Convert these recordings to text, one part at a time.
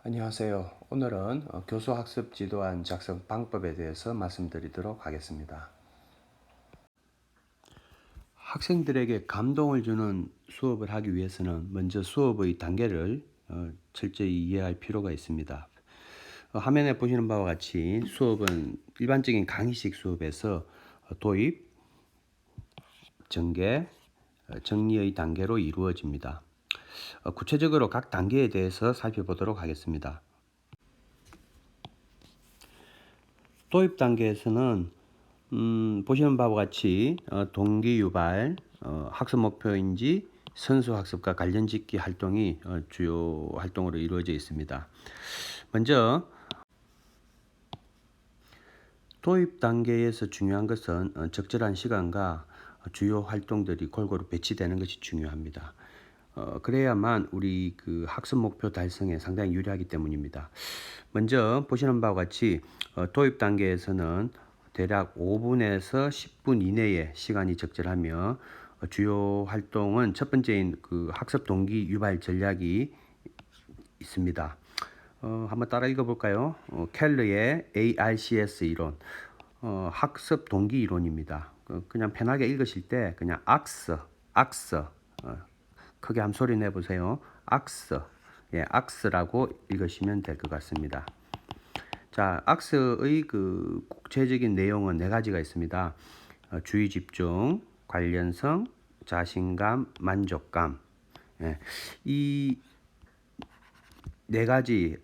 안녕하세요. 오늘은 교수학습 지도안 작성 방법에 대해서 말씀드리도록 하겠습니다. 학생들에게 감동을 주는 수업을 하기 위해서는 먼저 수업의 단계를 철저히 이해할 필요가 있습니다. 화면에 보시는 바와 같이 수업은 일반적인 강의식 수업에서 도입, 전개, 정리의 단계로 이루어집니다. 구체적으로 각 단계에 대해서 살펴보도록 하겠습니다. 도입 단계에서는 보시는 바와 같이 동기 유발, 학습 목표인지 선수 학습과 관련 짓기 활동이 주요 활동으로 이루어져 있습니다. 먼저 도입 단계에서 중요한 것은 적절한 시간과 주요 활동들이 골고루 배치되는 것이 중요합니다. 그래야만 우리 그 학습 목표 달성에 상당히 유리하기 때문입니다. 먼저 보시는 바와 같이 도입 단계에서는 대략 5분에서 10분 이내의 시간이 적절하며 주요 활동은 첫 번째인 그 학습 동기 유발 전략이 있습니다. 한번 따라 읽어볼까요? 켈러의 ARCS 이론, 학습 동기 이론입니다. 그냥 편하게 읽으실 때 그냥 악서, 크게 한 소리 내보세요. 악스라고 읽으시면 될 것 같습니다. 자, 악스의 그 구체적인 내용은 네 가지가 있습니다. 주의 집중, 관련성, 자신감, 만족감. 이 네 가지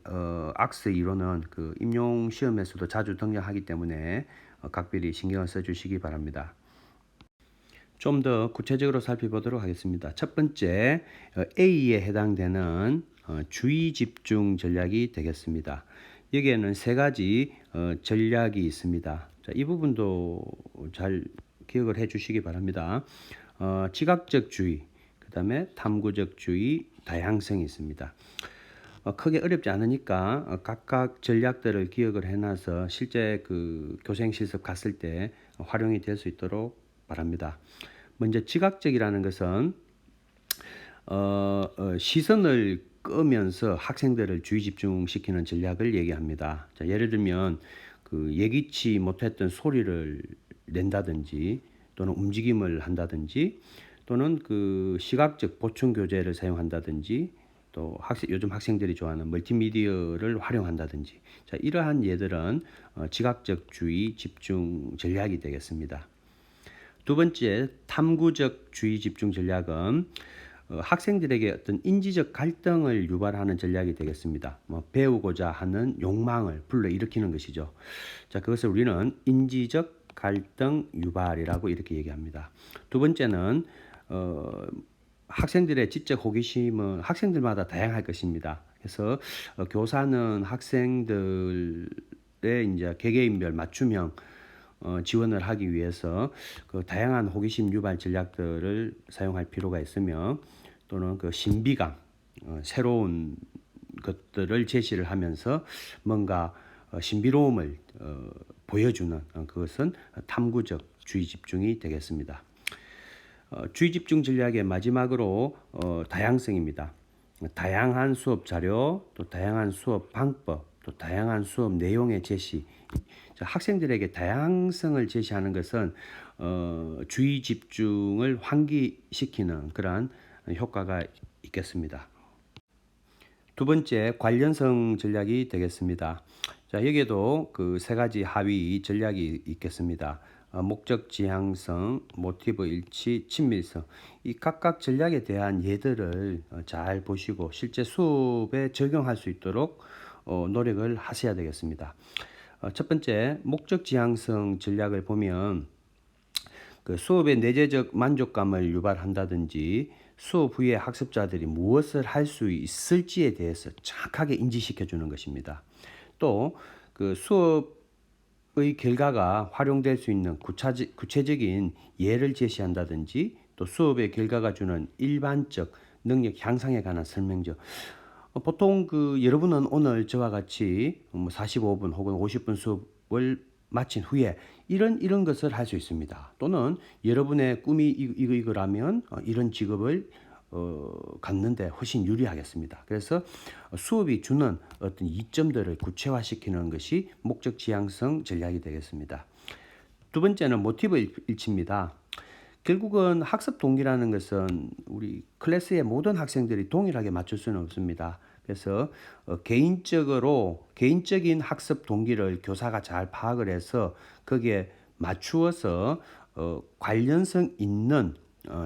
악스 이론은 그 임용 시험에서도 자주 등장하기 때문에 각별히 신경을 써주시기 바랍니다. 좀 더 구체적으로 살펴보도록 하겠습니다. 첫 번째 A에 해당되는 주의 집중 전략이 되겠습니다. 여기에는 세 가지 전략이 있습니다. 자, 이 부분도 잘 기억을 해 주시기 바랍니다. 지각적 주의, 그 다음에 탐구적 주의, 다양성이 있습니다. 크게 어렵지 않으니까 각각 전략들을 기억을 해놔서 실제 그 교생 실습 갔을 때 활용이 될 수 있도록 바랍니다. 먼저 지각적이라는 것은 시선을 끄면서 학생들을 주의 집중시키는 전략을 얘기합니다. 자, 예를 들면 그 예기치 못했던 소리를 낸다든지 또는 움직임을 한다든지 또는 그 시각적 보충 교재를 사용한다든지 또 요즘 학생들이 좋아하는 멀티미디어를 활용한다든지 자, 이러한 예들은 지각적 주의 집중 전략이 되겠습니다. 두 번째 탐구적 주의 집중 전략은 학생들에게 어떤 인지적 갈등을 유발하는 전략이 되겠습니다. 배우고자 하는 욕망을 불러일으키는 것이죠. 자, 그것을 우리는 인지적 갈등 유발이라고 이렇게 얘기합니다. 두 번째는 학생들의 지적 호기심은 학생들마다 다양할 것입니다. 그래서 교사는 학생들의 이제 개개인별 맞춤형 지원을 하기 위해서 그 다양한 호기심 유발 전략들을 사용할 필요가 있으며 또는 그 신비감, 새로운 것들을 제시를 하면서 뭔가 신비로움을 보여주는 그것은 탐구적 주의 집중이 되겠습니다. 주의 집중 전략의 마지막으로 다양성입니다. 다양한 수업 자료, 또 다양한 수업 방법, 또 다양한 수업 내용의 제시. 학생들에게 다양성을 제시하는 것은 주의 집중을 환기시키는 그러한 효과가 있겠습니다. 두 번째 관련성 전략이 되겠습니다. 자, 여기에도 그 세 가지 하위 전략이 있겠습니다. 목적 지향성, 모티브 일치, 친밀성. 이 각각 전략에 대한 예들을 잘 보시고 실제 수업에 적용할 수 있도록 노력을 하셔야 되겠습니다. 첫 번째 목적 지향성 전략을 보면 그 수업의 내재적 만족감을 유발한다든지 수업 후에 학습자들이 무엇을 할 수 있을지에 대해서 정확하게 인지시켜 주는 것입니다. 또 그 수업의 결과가 활용될 수 있는 구체적인 예를 제시한다든지 또 수업의 결과가 주는 일반적 능력 향상에 관한 설명죠. 보통 그 여러분은 오늘 저와 같이 45분 혹은 50분 수업을 마친 후에 이런 것을 할 수 있습니다. 또는 여러분의 꿈이 이거라면 이런 직업을 갖는데 훨씬 유리하겠습니다. 그래서 수업이 주는 어떤 이점들을 구체화시키는 것이 목적 지향성 전략이 되겠습니다. 두 번째는 모티브 일치입니다. 결국은 학습 동기라는 것은 우리 클래스의 모든 학생들이 동일하게 맞출 수는 없습니다. 그래서 개인적인 학습 동기를 교사가 잘 파악을 해서 거기에 맞추어서 관련성 있는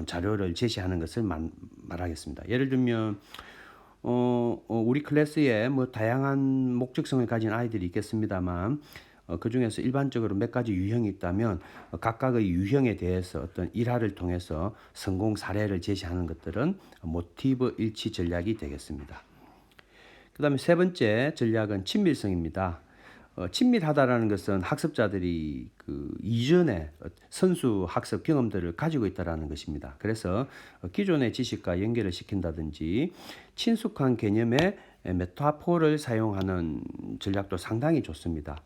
자료를 제시하는 것을 말하겠습니다. 예를 들면 우리 클래스에 뭐 다양한 목적성을 가진 아이들이 있겠습니다만 그 중에서 일반적으로 몇 가지 유형이 있다면 각각의 유형에 대해서 어떤 일화를 통해서 성공 사례를 제시하는 것들은 모티브 일치 전략이 되겠습니다. 그 다음에 세 번째 전략은 친밀성입니다. 친밀하다라는 것은 학습자들이 그 이전에 선수 학습 경험들을 가지고 있다라는 것입니다. 그래서 기존의 지식과 연결을 시킨다든지 친숙한 개념의 메타포를 사용하는 전략도 상당히 좋습니다.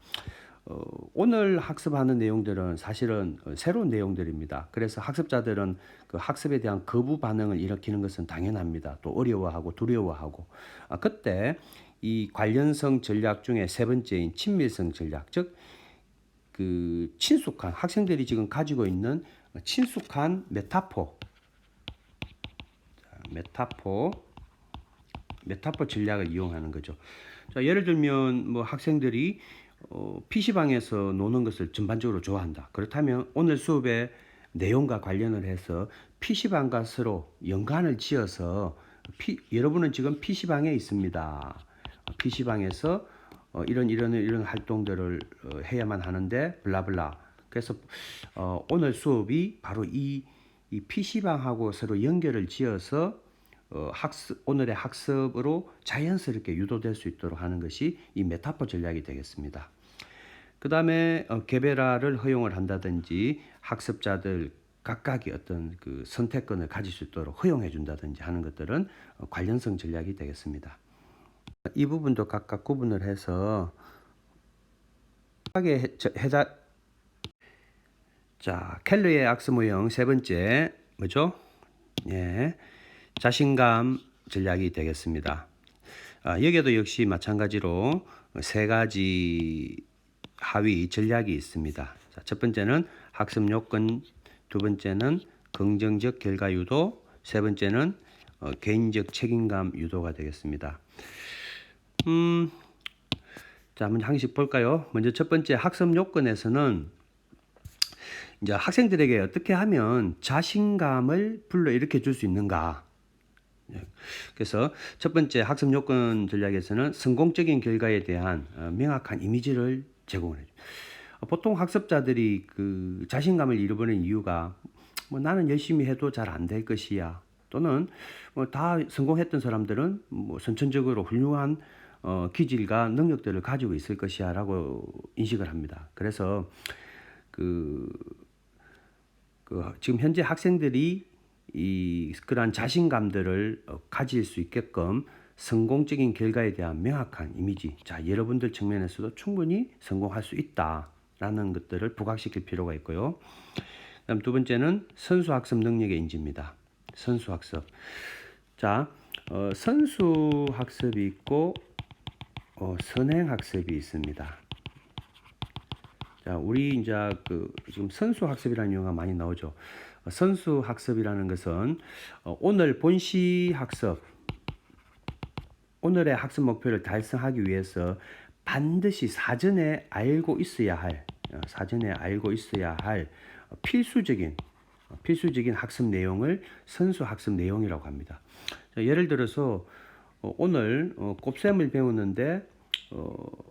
오늘 학습하는 내용들은 사실은 새로운 내용들입니다. 그래서 학습자들은 그 학습에 대한 거부 반응을 일으키는 것은 당연합니다. 또 어려워하고 두려워하고 그때 이 관련성 전략 중에 세 번째인 친밀성 전략, 즉 그 친숙한 학생들이 지금 가지고 있는 친숙한 메타포 전략을 이용하는 거죠. 자, 예를 들면 뭐 학생들이 PC방에서 노는 것을 전반적으로 좋아한다. 그렇다면 오늘 수업의 내용과 관련을 해서 PC방과 서로 연관을 지어서 여러분은 지금 PC방에 있습니다. PC방에서 이런 활동들을 해야만 하는데 블라블라. 그래서 오늘 수업이 바로 이 PC방하고 서로 연결을 지어서 오늘의 학습으로 자연스럽게 유도될 수 있도록 하는 것이 이 메타포 전략이 되겠습니다. 그 다음에 개별화를 허용을 한다든지 학습자들 각각의 어떤 그 선택권을 가질 수 있도록 허용해 준다든지 하는 것들은 관련성 전략이 되겠습니다. 이 부분도 각각 구분을 해서 자, 켈러의 학습 모형 세 번째 뭐죠? 예, 자신감 전략이 되겠습니다. 여기에도 역시 마찬가지로 세 가지 하위 전략이 있습니다. 자, 첫 번째는 학습 요건, 두 번째는 긍정적 결과 유도, 세 번째는 개인적 책임감 유도가 되겠습니다. 자, 먼저 한 개씩 볼까요? 먼저 첫 번째 학습 요건에서는 이제 학생들에게 어떻게 하면 자신감을 불러일으켜 줄 수 있는가? 그래서 첫 번째 학습 요건 전략에서는 성공적인 결과에 대한 명확한 이미지를 제공을 해요. 보통 학습자들이 그 자신감을 잃어버리는 이유가 뭐 나는 열심히 해도 잘 안 될 것이야. 또는 뭐 다 성공했던 사람들은 뭐 선천적으로 훌륭한 기질과 능력들을 가지고 있을 것이야라고 인식을 합니다. 그래서 지금 현재 학생들이 그러한 자신감들을 가질 수 있게끔 성공적인 결과에 대한 명확한 이미지, 자, 여러분들 측면에서도 충분히 성공할 수 있다라는 것들을 부각시킬 필요가 있고요. 그다음 두 번째는 선수학습 능력의 인지입니다. 선수학습. 자, 선수학습이 있고 선행학습이 있습니다. 자, 우리 이제 지금 선수학습이라는 용어가 많이 나오죠. 선수학습이라는 것은 오늘 본시 학습, 오늘의 학습 목표를 달성하기 위해서 반드시 사전에 알고 있어야 할 필수적인 학습 내용을 선수학습 내용이라고 합니다. 자, 예를 들어서 오늘 곱셈을 배우는데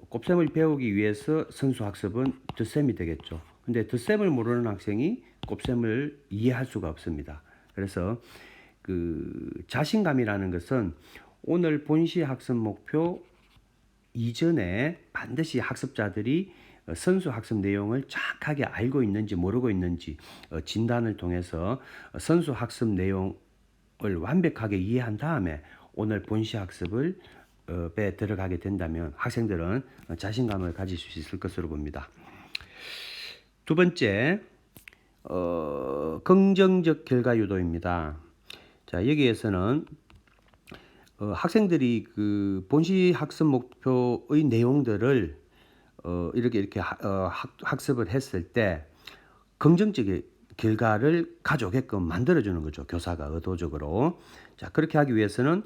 곱셈을 배우기 위해서 선수학습은 덧셈이 되겠죠. 근데 덧셈을 모르는 학생이 곱셈을 이해할 수가 없습니다. 그래서 그 자신감이라는 것은 오늘 본시 학습 목표 이전에 반드시 학습자들이 선수 학습 내용을 정확하게 알고 있는지 모르고 있는지 진단을 통해서 선수 학습 내용을 완벽하게 이해한 다음에 오늘 본시 학습을 에 들어가게 된다면 학생들은 자신감을 가질 수 있을 것으로 봅니다. 두 번째, 긍정적 결과 유도입니다. 자, 여기에서는 학생들이 그 본시 학습 목표의 내용들을 이렇게 학습을 했을 때 긍정적인 결과를 가져오게끔 만들어주는 거죠. 교사가 의도적으로. 자, 그렇게 하기 위해서는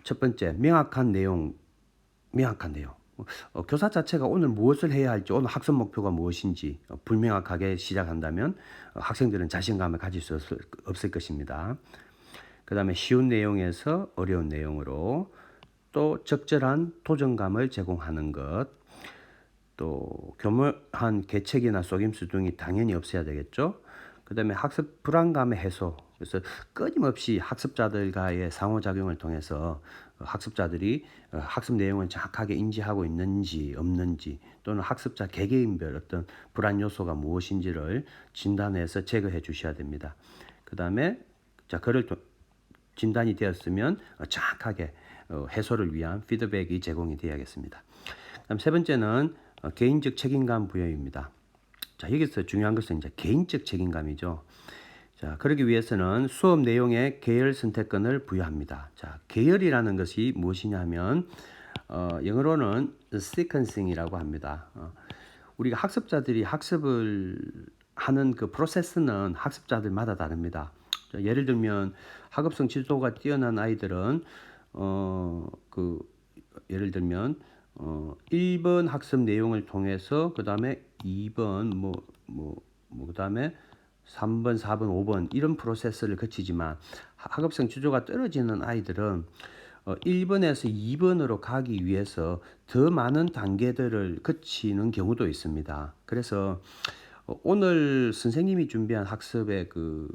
첫 번째, 명확한 내용. 교사 자체가 오늘 무엇을 해야 할지, 오늘 학습 목표가 무엇인지 불명확하게 시작한다면 학생들은 자신감을 가질 수 없을 것입니다. 그 다음에 쉬운 내용에서 어려운 내용으로, 또 적절한 도전감을 제공하는 것, 또 교묘한 계책이나 속임수 등이 당연히 없어야 되겠죠. 그 다음에 학습 불안감의 해소. 그래서 끊임없이 학습자들과의 상호작용을 통해서 학습자들이 학습 내용을 정확하게 인지하고 있는지 없는지, 또는 학습자 개개인별 어떤 불안 요소가 무엇인지를 진단해서 제거해 주셔야 됩니다. 그 다음에 그를 진단이 되었으면 정확하게 해소를 위한 피드백이 제공이 되어야겠습니다. 그다음 세 번째는 개인적 책임감 부여입니다. 자, 여기서 중요한 것은 이제 개인적 책임감이죠. 자, 그러기 위해서는 수업 내용에 계열 선택권을 부여합니다. 자, 계열이라는 것이 무엇이냐면 영어로는 sequencing이라고 합니다. 우리가 학습자들이 학습을 하는 그 프로세스는 학습자들마다 다릅니다. 자, 예를 들면 학업성 지도가 뛰어난 아이들은 예를 들면 1번 학습 내용을 통해서 그 다음에 2번 그 다음에 3번, 4번, 5번 이런 프로세스를 거치지만 학업성 지조가 떨어지는 아이들은 1번에서 2번으로 가기 위해서 더 많은 단계들을 거치는 경우도 있습니다. 그래서 오늘 선생님이 준비한 학습의 그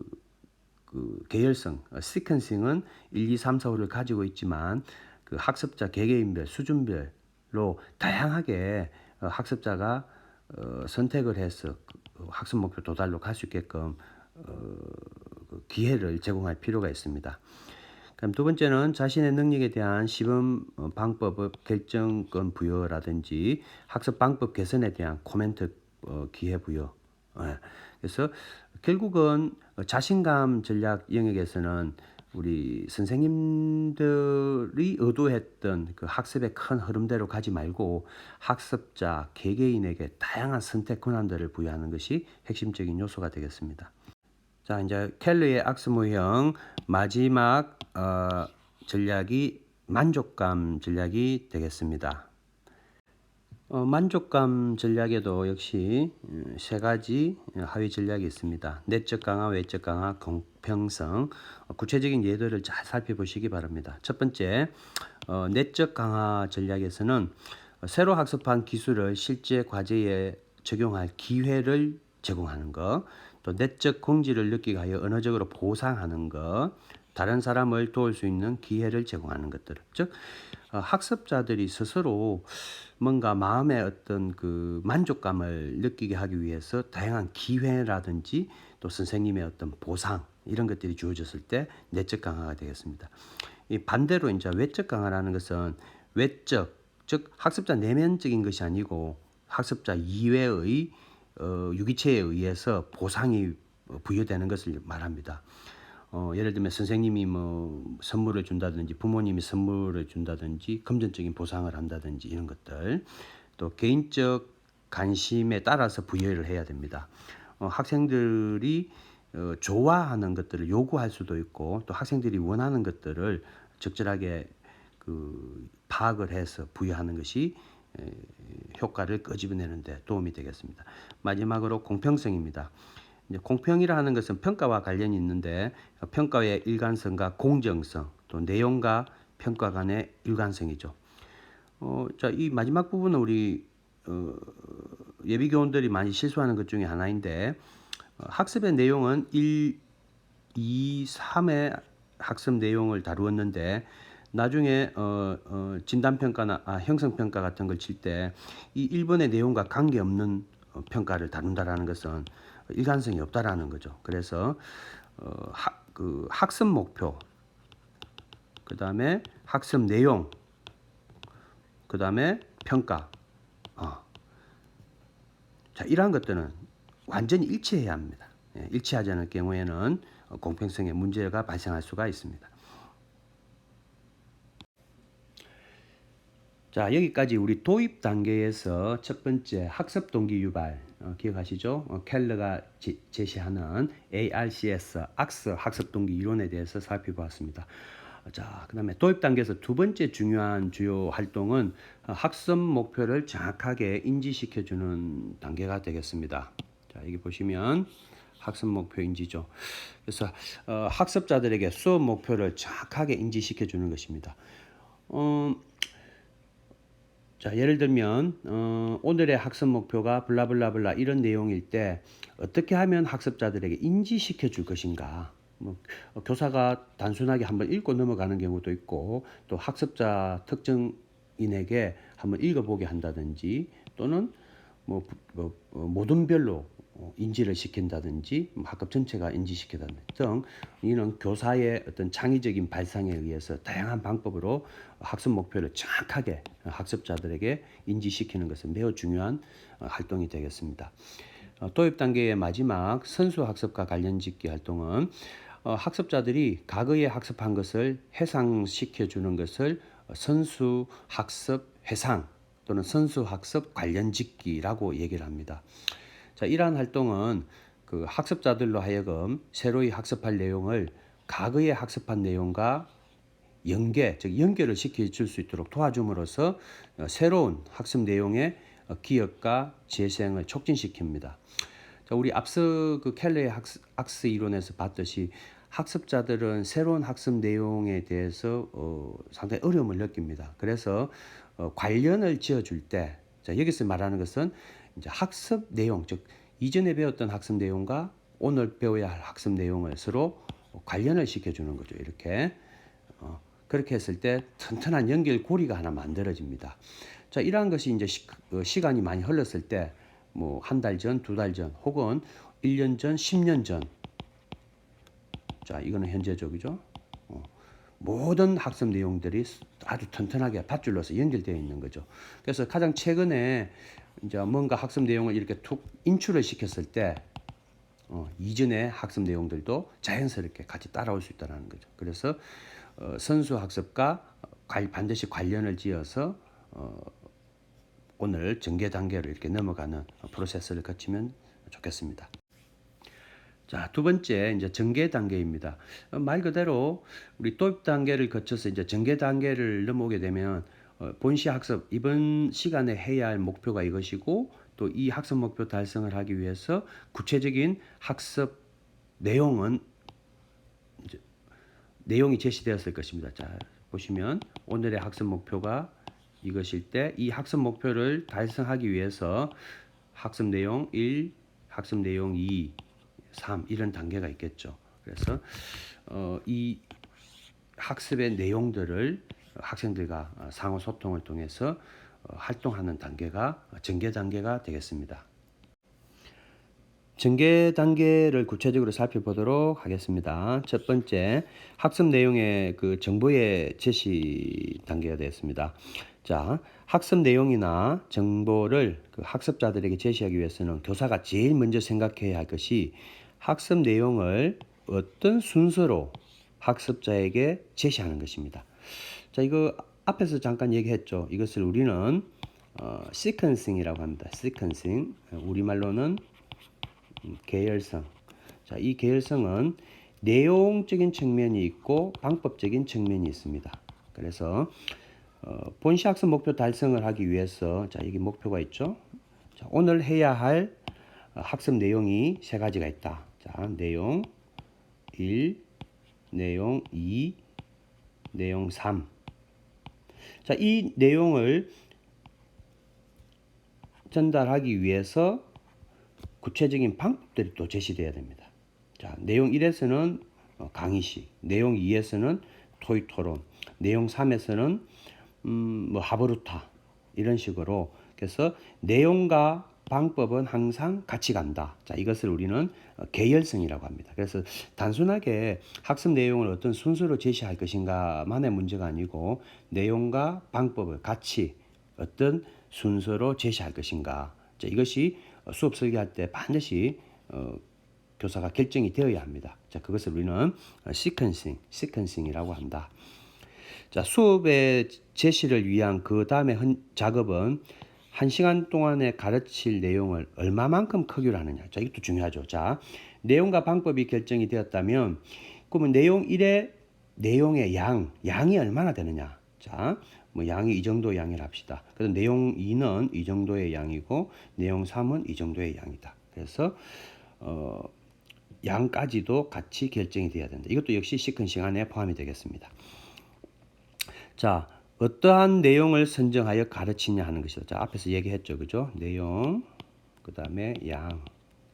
계열성, 시퀀싱은 1, 2, 3, 4, 5를 가지고 있지만 그 학습자 개개인별, 수준별로 다양하게 학습자가 선택을 해서 학습 목표 도달로 갈 수 있게끔 기회를 제공할 필요가 있습니다. 그럼 두 번째는 자신의 능력에 대한 시범 방법 결정권 부여라든지 학습 방법 개선에 대한 코멘트 기회 부여. 그래서 결국은 자신감 전략 영역에서는 우리 선생님들이 의도했던 그 학습의 큰 흐름대로 가지 말고 학습자 개개인에게 다양한 선택 권한들을 부여하는 것이 핵심적인 요소가 되겠습니다. 자, 이제 켈러의 학습모형 마지막 전략이 만족감 전략이 되겠습니다. 만족감 전략에도 역시 세 가지 하위 전략이 있습니다. 내적 강화, 외적 강화, 공평성. 구체적인 예들을 잘 살펴보시기 바랍니다. 첫 번째, 내적 강화 전략에서는 새로 학습한 기술을 실제 과제에 적용할 기회를 제공하는 것, 또 내적 공지를 느끼게 하여 언어적으로 보상하는 것, 다른 사람을 도울 수 있는 기회를 제공하는 것들. 즉 학습자들이 스스로 뭔가 마음의 어떤 그 만족감을 느끼게 하기 위해서 다양한 기회라든지 또 선생님의 어떤 보상 이런 것들이 주어졌을 때 내적 강화가 되겠습니다. 이 반대로 이제 외적 강화라는 것은 외적, 즉 학습자 내면적인 것이 아니고 학습자 이외의 유기체에 의해서 보상이 부여되는 것을 말합니다. 예를 들면 선생님이 뭐 선물을 준다든지 부모님이 선물을 준다든지 금전적인 보상을 한다든지 이런 것들, 또 개인적 관심에 따라서 부여를 해야 됩니다. 학생들이 좋아하는 것들을 요구할 수도 있고 또 학생들이 원하는 것들을 적절하게 파악을 해서 부여하는 것이 효과를 끄집어내는 데 도움이 되겠습니다. 마지막으로 공평성입니다. 이제 공평이라 하는 것은 평가와 관련이 있는데 평가의 일관성과 공정성, 또 내용과 평가 간의 일관성이죠. 자, 이 마지막 부분은 우리 예비교원들이 많이 실수하는 것 중에 하나인데 학습의 내용은 1, 2, 3의 학습 내용을 다루었는데 나중에 진단평가나 형성평가 같은 걸 칠 때 이 1번의 내용과 관계없는 평가를 다룬다라는 것은 일관성이 없다라는 거죠. 그래서 학습 목표, 그 다음에 학습 내용, 그 다음에 평가, 자, 이러한 것들은 완전히 일치해야 합니다. 일치하지 않을 경우에는 공평성에 문제가 발생할 수가 있습니다. 자, 여기까지 우리 도입 단계에서 첫 번째 학습 동기 유발 기억하시죠? 켈러가 제시하는 ARCS, 악스 학습 동기 이론에 대해서 살펴보았습니다. 자, 그다음에 도입 단계에서 두 번째 중요한 주요 활동은 학습 목표를 정확하게 인지시켜주는 단계가 되겠습니다. 자, 여기 보시면 학습 목표 인지죠. 그래서 학습자들에게 수업 목표를 정확하게 인지시켜주는 것입니다. 자, 예를 들면 오늘의 학습 목표가 블라블라블라 이런 내용일 때 어떻게 하면 학습자들에게 인지시켜 줄 것인가. 교사가 단순하게 한번 읽고 넘어가는 경우도 있고 또 학습자 특정인에게 한번 읽어보게 한다든지 또는 모든별로 인지를 시킨다든지 학급 전체가 인지시킨다든지 등 이는 교사의 어떤 창의적인 발상에 의해서 다양한 방법으로 학습 목표를 정확하게 학습자들에게 인지시키는 것은 매우 중요한 활동이 되겠습니다. 도입 단계의 마지막 선수 학습과 관련 짓기 활동은 학습자들이 과거에 학습한 것을 해상시켜 주는 것을 선수 학습 회상 또는 선수 학습 관련 짓기라고 얘기를 합니다. 자, 이러한 활동은 그 학습자들로 하여금 새로이 학습할 내용을 과거에 학습한 내용과 즉 연결을 시켜줄 수 있도록 도와줌으로써 새로운 학습 내용의 기억과 재생을 촉진시킵니다. 자, 우리 앞서 그 켈러의 악스 이론에서 봤듯이 학습자들은 새로운 학습 내용에 대해서 상당히 어려움을 느낍니다. 그래서 관련을 지어줄 때, 자, 여기서 말하는 것은 이제 학습 내용, 즉 이전에 배웠던 학습 내용과 오늘 배워야 할 학습 내용을 서로 관련을 시켜주는 거죠. 이렇게 그렇게 했을 때 튼튼한 연결고리가 하나 만들어집니다. 자, 이러한 것이 이제 시간이 많이 흘렀을 때 뭐 한 달 전, 두 달 전, 혹은 1년 전, 10년 전. 자, 이거는 현재적이죠. 모든 학습 내용들이 아주 튼튼하게 밧줄로서 연결되어 있는 거죠. 그래서 가장 최근에 이제 뭔가 학습 내용을 이렇게 툭 인출을 시켰을 때 이전의 학습 내용들도 자연스럽게 같이 따라올 수 있다는 거죠. 그래서 선수 학습과 반드시 관련을 지어서 오늘 전개 단계로 이렇게 넘어가는 프로세스를 거치면 좋겠습니다. 자, 두 번째 이제 전개 단계입니다. 말 그대로 우리 도입 단계를 거쳐서 이제 전개 단계를 넘어오게 되면 본시 학습 이번 시간에 해야 할 목표가 이것이고 또 이 학습 목표 달성을 하기 위해서 구체적인 학습 내용은 이제 내용이 제시되었을 것입니다. 자, 보시면 오늘의 학습 목표가 이것일 때 이 학습 목표를 달성하기 위해서 학습 내용 1, 학습 내용 2, 3 이런 단계가 있겠죠. 그래서 이 학습의 내용들을 학생들과 상호 소통을 통해서 활동하는 단계가 전개 단계가 되겠습니다. 전개 단계를 구체적으로 살펴보도록 하겠습니다. 첫 번째, 학습 내용의 그 정보의 제시 단계가 되겠습니다. 자, 학습 내용이나 정보를 그 학습자들에게 제시하기 위해서는 교사가 제일 먼저 생각해야 할 것이 학습 내용을 어떤 순서로 학습자에게 제시하는 것입니다. 자, 이거 앞에서 잠깐 얘기했죠. 이것을 우리는 시퀀싱이라고 합니다. 시퀀싱. 우리말로는 계열성. 자, 이 계열성은 내용적인 측면이 있고 방법적인 측면이 있습니다. 그래서 본시 학습 목표 달성을 하기 위해서 자, 여기 목표가 있죠. 자, 오늘 해야 할 학습 내용이 세 가지가 있다. 자, 내용 1, 내용 2, 내용 3. 자, 이 내용을 전달하기 위해서 구체적인 방법들이 또 제시되어야 됩니다. 자, 내용 1에서는 강의식, 내용 2에서는 토익 토론, 내용 3에서는 하버루타 이런 식으로 그래서 내용과 방법은 항상 같이 간다. 자, 이것을 우리는 계열성이라고 합니다. 그래서 단순하게 학습 내용을 어떤 순서로 제시할 것인가만의 문제가 아니고 내용과 방법을 같이 어떤 순서로 제시할 것인가. 자, 이것이 수업 설계할 때 반드시 교사가 결정이 되어야 합니다. 자, 그것을 우리는 시퀀싱이라고 한다. 자, 수업의 제시를 위한 그 다음에 작업은 1시간 동안에 가르칠 내용을 얼마만큼 크기로 하느냐. 자, 이것도 중요하죠. 자, 내용과 방법이 결정이 되었다면 그러면 내용 1의 내용의 양이 얼마나 되느냐. 자, 뭐 양이 이 정도 양이라 합시다. 그래서 내용 2는 이 정도의 양이고 내용 3은 이 정도의 양이다. 그래서 양까지도 같이 결정이 돼야 된다. 이것도 역시 시컨싱 안에 포함이 되겠습니다. 자, 어떠한 내용을 선정하여 가르치냐 하는 것이죠. 자, 앞에서 얘기했죠. 그죠? 내용, 그 다음에 양,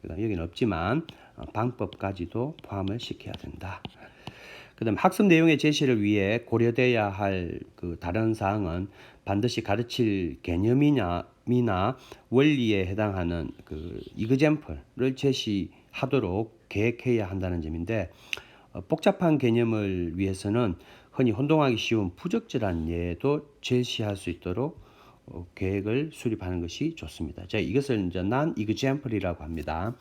그 다음에 여기는 없지만 방법까지도 포함을 시켜야 된다. 그 다음에 학습 내용의 제시를 위해 고려돼야 할 그 다른 사항은 반드시 가르칠 개념이나 원리에 해당하는 그 이그젬플을 제시하도록 계획해야 한다는 점인데, 복잡한 개념을 위해서는 흔히 혼동하기 쉬운 부적절한 예도 제시할 수 있도록 계획을 수립하는 것이 좋습니다. 자, 이것을 이제 non-example이라고 합니다.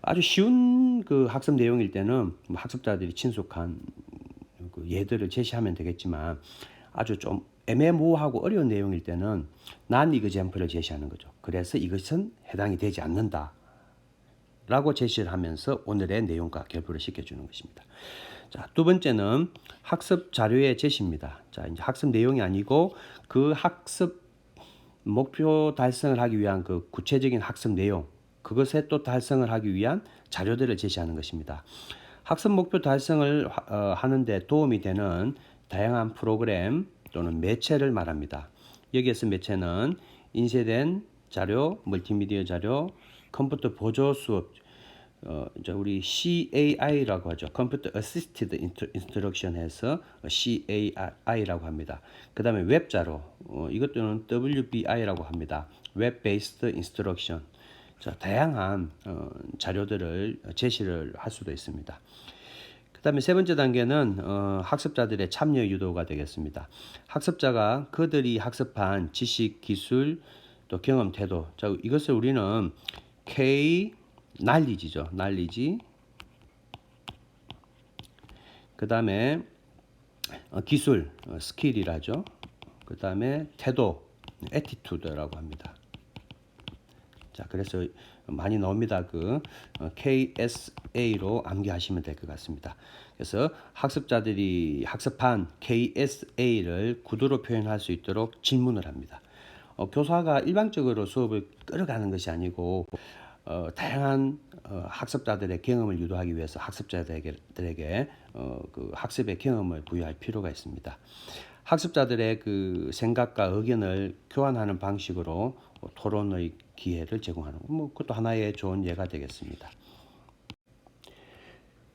아주 쉬운 그 학습 내용일 때는 학습자들이 친숙한 그 예들을 제시하면 되겠지만, 아주 좀 애매모호하고 어려운 내용일 때는 non-example을 제시하는 거죠. 그래서 이것은 해당이 되지 않는다 라고 제시를 하면서 오늘의 내용과 결부를 시켜주는 것입니다. 자, 두 번째는 학습 자료의 제시입니다. 자, 이제 학습 내용이 아니고 그 학습 목표 달성을 하기 위한 그 구체적인 학습 내용, 그것에 또 달성을 하기 위한 자료들을 제시하는 것입니다. 학습 목표 달성을 하는데 도움이 되는 다양한 프로그램 또는 매체를 말합니다. 여기에서 매체는 인쇄된 자료, 멀티미디어 자료, 컴퓨터 보조 수업, 이제 우리 CAI라고 하죠. Computer Assisted Instruction 해서 CAI라고 합니다. 그 다음에 웹 자료, 이것들은 WBI라고 합니다. Web Based Instruction. 자, 다양한 자료들을 제시를 할 수도 있습니다. 그 다음에 세 번째 단계는 학습자들의 참여 유도가 되겠습니다. 학습자가 그들이 학습한 지식, 기술, 또 경험, 태도. 자, 이것을 우리는 knowledge죠. knowledge. 그 다음에 기술, skill이라죠. 그 다음에 태도, attitude라고 합니다. 자, 그래서 많이 나옵니다. 그 KSA로 암기하시면 될 것 같습니다. 그래서 학습자들이 학습한 KSA를 구두로 표현할 수 있도록 질문을 합니다. 교사가 일방적으로 수업을 끌어가는 것이 아니고 다양한 학습자들의 경험을 유도하기 위해서 학습자들에게 그 학습의 경험을 부여할 필요가 있습니다. 학습자들의 그 생각과 의견을 교환하는 방식으로 토론의 기회를 제공하는 것, 그것도 하나의 좋은 예가 되겠습니다.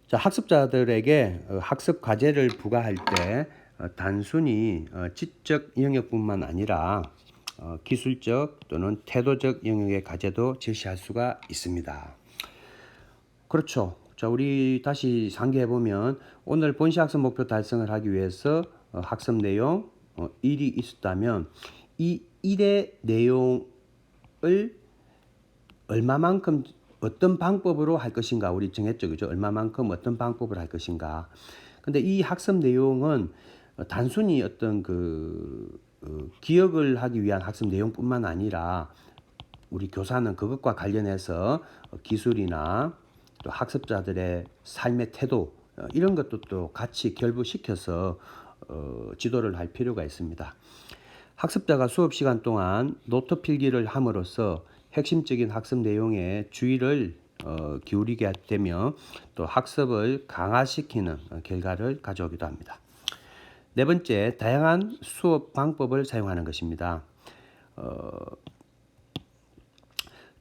자, 학습자들에게 학습 과제를 부과할 때 단순히 지적 영역뿐만 아니라 기술적 또는 태도적 영역의 과제도 제시할 수가 있습니다. 그렇죠. 자, 우리 다시 상기해 보면 오늘 본시 학습 목표 달성을 하기 위해서 학습 내용 1이 있었다면 이 1의 내용을 얼마만큼 어떤 방법으로 할 것인가 우리 정했죠. 그죠? 얼마만큼 어떤 방법을 할 것인가. 근데 이 학습 내용은 단순히 어떤 기억을 하기 위한 학습 내용뿐만 아니라 우리 교사는 그것과 관련해서 기술이나 또 학습자들의 삶의 태도 이런 것도 같이 결부시켜서 지도를 할 필요가 있습니다. 학습자가 수업 시간 동안 노트 필기를 함으로써 핵심적인 학습 내용에 주의를 기울이게 되며 또 학습을 강화시키는 결과를 가져오기도 합니다. 네 번째, 다양한 수업 방법을 사용하는 것입니다.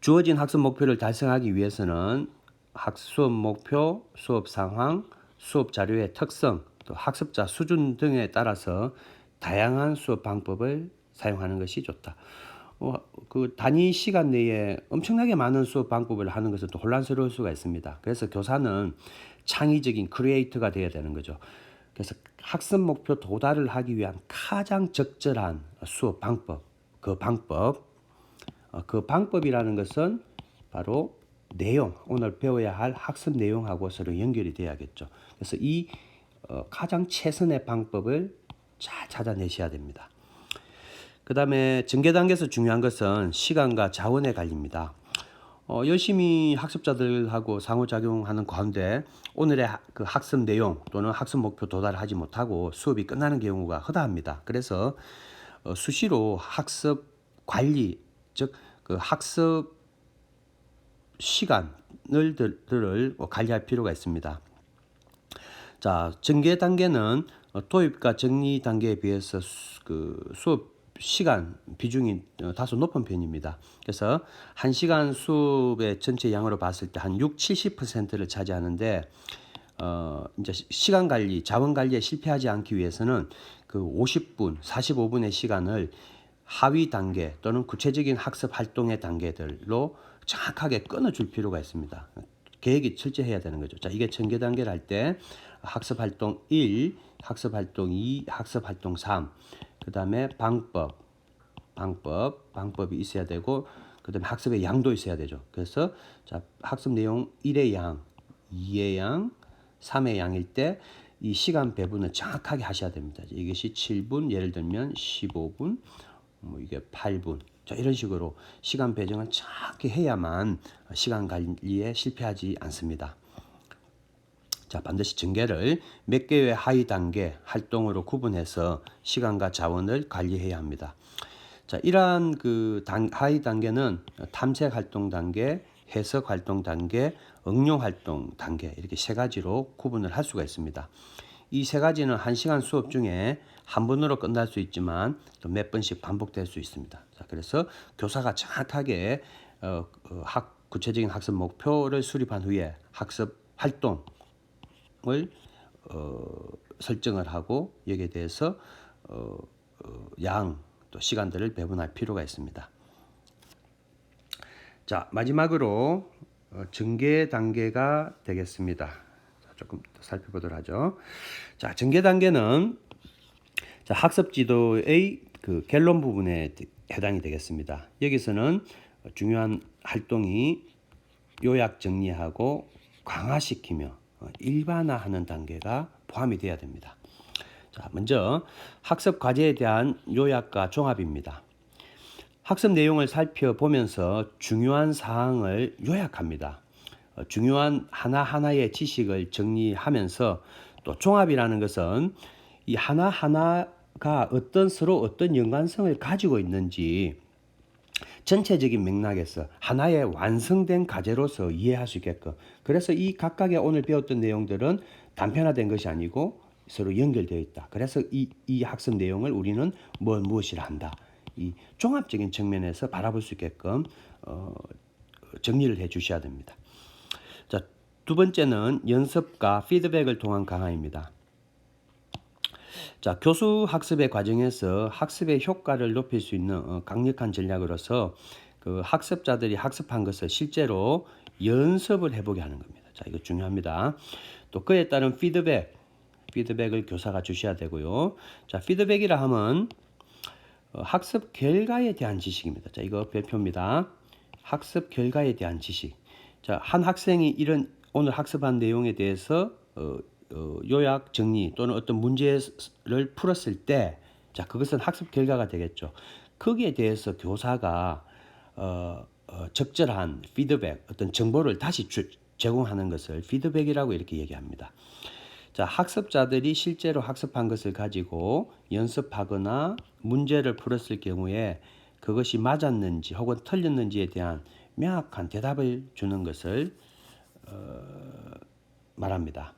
주어진 학습 목표를 달성하기 위해서는 수업 목표, 수업 상황, 수업 자료의 특성, 또 학습자 수준 등에 따라서 다양한 수업 방법을 사용하는 것이 좋다. 그 단위 시간 내에 엄청나게 많은 수업 방법을 하는 것은 또 혼란스러울 수가 있습니다. 그래서 교사는 창의적인 크리에이터가 되어야 되는 거죠. 그래서 학습 목표 도달을 하기 위한 가장 적절한 수업 방법, 그 방법이라는 것은 바로 내용, 오늘 배워야 할 학습 내용하고 서로 연결이 돼야겠죠. 그래서 이 가장 최선의 방법을 잘 찾아내셔야 됩니다. 그 다음에 전개 단계에서 중요한 것은 시간과 자원의 관리입니다. 열심히 학습자들하고 상호작용하는 가운데 오늘의 그 학습 내용 또는 학습 목표 도달하지 못하고 수업이 끝나는 경우가 허다합니다. 그래서 수시로 학습 관리, 즉 그 학습 시간을 관리할 필요가 있습니다. 자, 전개 단계는 도입과 정리 단계에 비해서 그 수업 시간 비중이 다소 높은 편입니다. 그래서 1시간 수업의 전체 양으로 봤을 때 한 60-70%를 차지하는데 이제 시간 관리, 자원 관리에 실패하지 않기 위해서는 그 50분, 45분의 시간을 하위 단계 또는 구체적인 학습 활동의 단계들로 정확하게 끊어줄 필요가 있습니다. 계획이 철저해야 되는 거죠. 자, 이게 전개 단계를 할 때 학습 활동 1, 학습 활동 2, 학습 활동 3, 그 다음에 방법이 있어야 되고, 그 다음에 학습의 양도 있어야 되죠. 그래서 자, 학습 내용 1의 양, 2의 양, 3의 양일 때 이 시간 배분을 정확하게 하셔야 됩니다. 이것이 7분, 예를 들면 15분, 뭐 이게 8분. 자, 이런 식으로 시간 배정을 정확히 해야만 시간 관리에 실패하지 않습니다. 자, 반드시 전개를 몇 개의 하위 단계 활동으로 구분해서 시간과 자원을 관리해야 합니다. 자, 이러한 그 하위 단계는 탐색 활동 단계, 해석 활동 단계, 응용 활동 단계 이렇게 세 가지로 구분을 할 수가 있습니다. 이 세 가지는 1시간 수업 중에 한 번으로 끝날 수 있지만 또 몇 번씩 반복될 수 있습니다. 자, 그래서 교사가 정확하게 구체적인 학습 목표를 수립한 후에 학습 활동을 설정을 하고 여기에 대해서 양 또 시간들을 배분할 필요가 있습니다. 자, 마지막으로 전개 단계가 되겠습니다. 자, 조금 더 살펴보도록 하죠. 자, 전개 단계는 자, 학습 지도의 그 결론 부분에 해당이 되겠습니다. 여기서는 중요한 활동이 요약 정리하고 강화시키며 일반화하는 단계가 포함이 되어야 됩니다. 자, 먼저 학습 과제에 대한 요약과 종합입니다. 학습 내용을 살펴보면서 중요한 사항을 요약합니다. 중요한 하나하나의 지식을 정리하면서 또 종합이라는 것은 이 하나하나가 서로 어떤 연관성을 가지고 있는지 전체적인 맥락에서 하나의 완성된 과제로서 이해할 수 있게끔, 그래서 이 각각의 오늘 배웠던 내용들은 단편화된 것이 아니고 서로 연결되어 있다. 그래서 이 학습 내용을 우리는 무엇이라 한다. 이 종합적인 측면에서 바라볼 수 있게끔 정리를 해 주셔야 됩니다. 자, 두 번째는 연습과 피드백을 통한 강화입니다. 자, 교수 학습의 과정에서 학습의 효과를 높일 수 있는 강력한 전략으로서 그 학습자들이 학습한 것을 실제로 연습을 해보게 하는 겁니다. 자, 이거 중요합니다. 또 그에 따른 피드백을 교사가 주셔야 되고요. 자, 피드백이라 하면 학습 결과에 대한 지식입니다. 자, 이거 별표입니다. 학습 결과에 대한 지식. 자, 한 학생이 오늘 학습한 내용에 대해서 요약 정리 또는 어떤 문제를 풀었을 때, 자, 그것은 학습 결과가 되겠죠. 거기에 대해서 교사가 적절한 피드백, 어떤 정보를 다시 제공하는 것을 피드백이라고 이렇게 얘기합니다. 자, 학습자들이 실제로 학습한 것을 가지고 연습하거나 문제를 풀었을 경우에 그것이 맞았는지 혹은 틀렸는지에 대한 명확한 대답을 주는 것을 말합니다.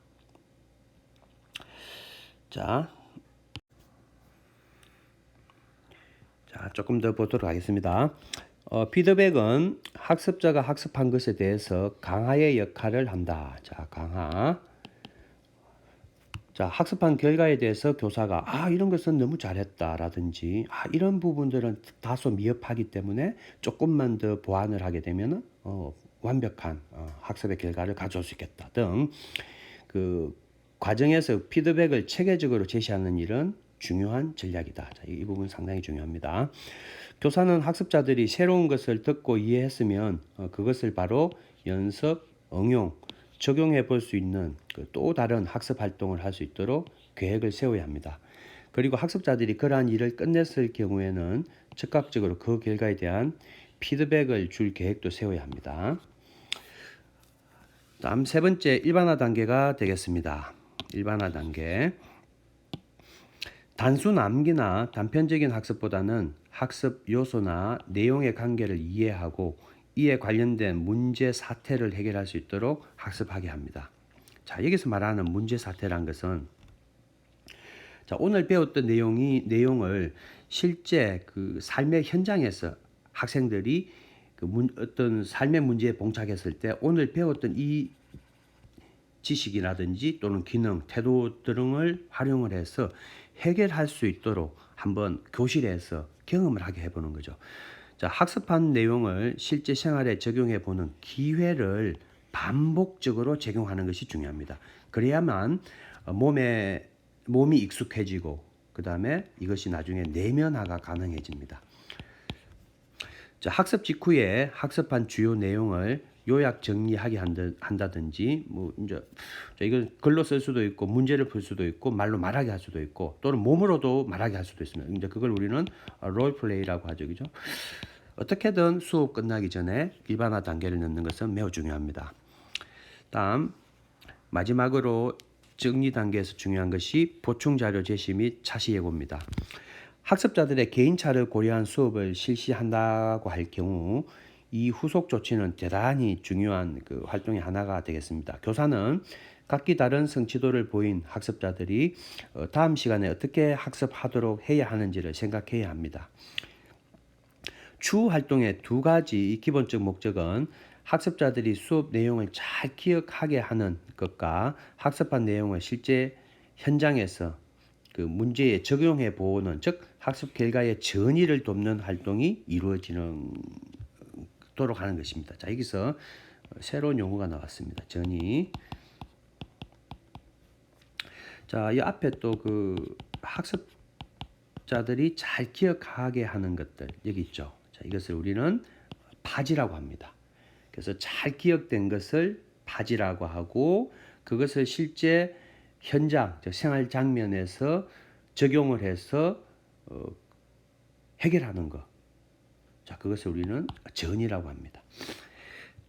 자, 조금 더 보도록 하겠습니다. 피드백은 학습자가 학습한 것에 대해서 강화의 역할을 한다. 자, 강화. 자, 학습한 결과에 대해서 교사가 이런 것은 너무 잘했다라든지 이런 부분들은 다소 미흡하기 때문에 조금만 더 보완을 하게 되면 완벽한 학습의 결과를 가져올 수 있겠다 등 그 과정에서 피드백을 체계적으로 제시하는 일은 중요한 전략이다. 자, 이 부분 상당히 중요합니다. 교사는 학습자들이 새로운 것을 듣고 이해했으면 그것을 바로 연습, 응용, 적용해 볼 수 있는 또 다른 학습 활동을 할 수 있도록 계획을 세워야 합니다. 그리고 학습자들이 그러한 일을 끝냈을 경우에는 즉각적으로 그 결과에 대한 피드백을 줄 계획도 세워야 합니다. 다음 세 번째 일반화 단계가 되겠습니다. 일반화 단계. 단순 암기나 단편적인 학습보다는 학습 요소나 내용의 관계를 이해하고 이에 관련된 문제 사태를 해결할 수 있도록 학습하게 합니다. 자, 여기서 말하는 문제 사태란 것은 자, 오늘 배웠던 내용을 실제 그 삶의 현장에서 학생들이 어떤 삶의 문제에 봉착했을 때 오늘 배웠던 이 지식이라든지 또는 기능, 태도 등을 활용을 해서 해결할 수 있도록 한번 교실에서 경험을 하게 해보는 거죠. 자, 학습한 내용을 실제 생활에 적용해 보는 기회를 반복적으로 적용하는 것이 중요합니다. 그래야만 몸이 익숙해지고 그 다음에 이것이 나중에 내면화가 가능해집니다. 자, 학습 직후에 학습한 주요 내용을 요약 정리하게 한다든지 이제 이걸 글로 쓸 수도 있고 문제를 풀 수도 있고 말로 말하게 할 수도 있고 또는 몸으로도 말하게 할 수도 있습니다. 이제 그걸 우리는 롤플레이라고 하죠, 그죠? 어떻게든 수업 끝나기 전에 일반화 단계를 넣는 것은 매우 중요합니다. 다음 마지막으로 정리 단계에서 중요한 것이 보충 자료 제시 및 차시 예고입니다. 학습자들의 개인차를 고려한 수업을 실시한다고 할 경우 이 후속 조치는 대단히 중요한 그 활동의 하나가 되겠습니다. 교사는 각기 다른 성취도를 보인 학습자들이 다음 시간에 어떻게 학습하도록 해야 하는지를 생각해야 합니다. 추후 활동의 두 가지 기본적 목적은 학습자들이 수업 내용을 잘 기억하게 하는 것과 학습한 내용을 실제 현장에서 그 문제에 적용해 보는, 즉 학습 결과의 전이를 돕는 활동이 이루어지도록 하는 것입니다. 자, 여기서 새로운 용어가 나왔습니다. 전이. 자, 이 앞에 또 그 학습자들이 잘 기억하게 하는 것들 여기 있죠. 자, 이것을 우리는 파지라고 합니다. 그래서 잘 기억된 것을 파지라고 하고 그것을 실제 현장, 생활 장면에서 적용을 해서 해결하는 것. 자, 그것을 우리는 전이라고 합니다.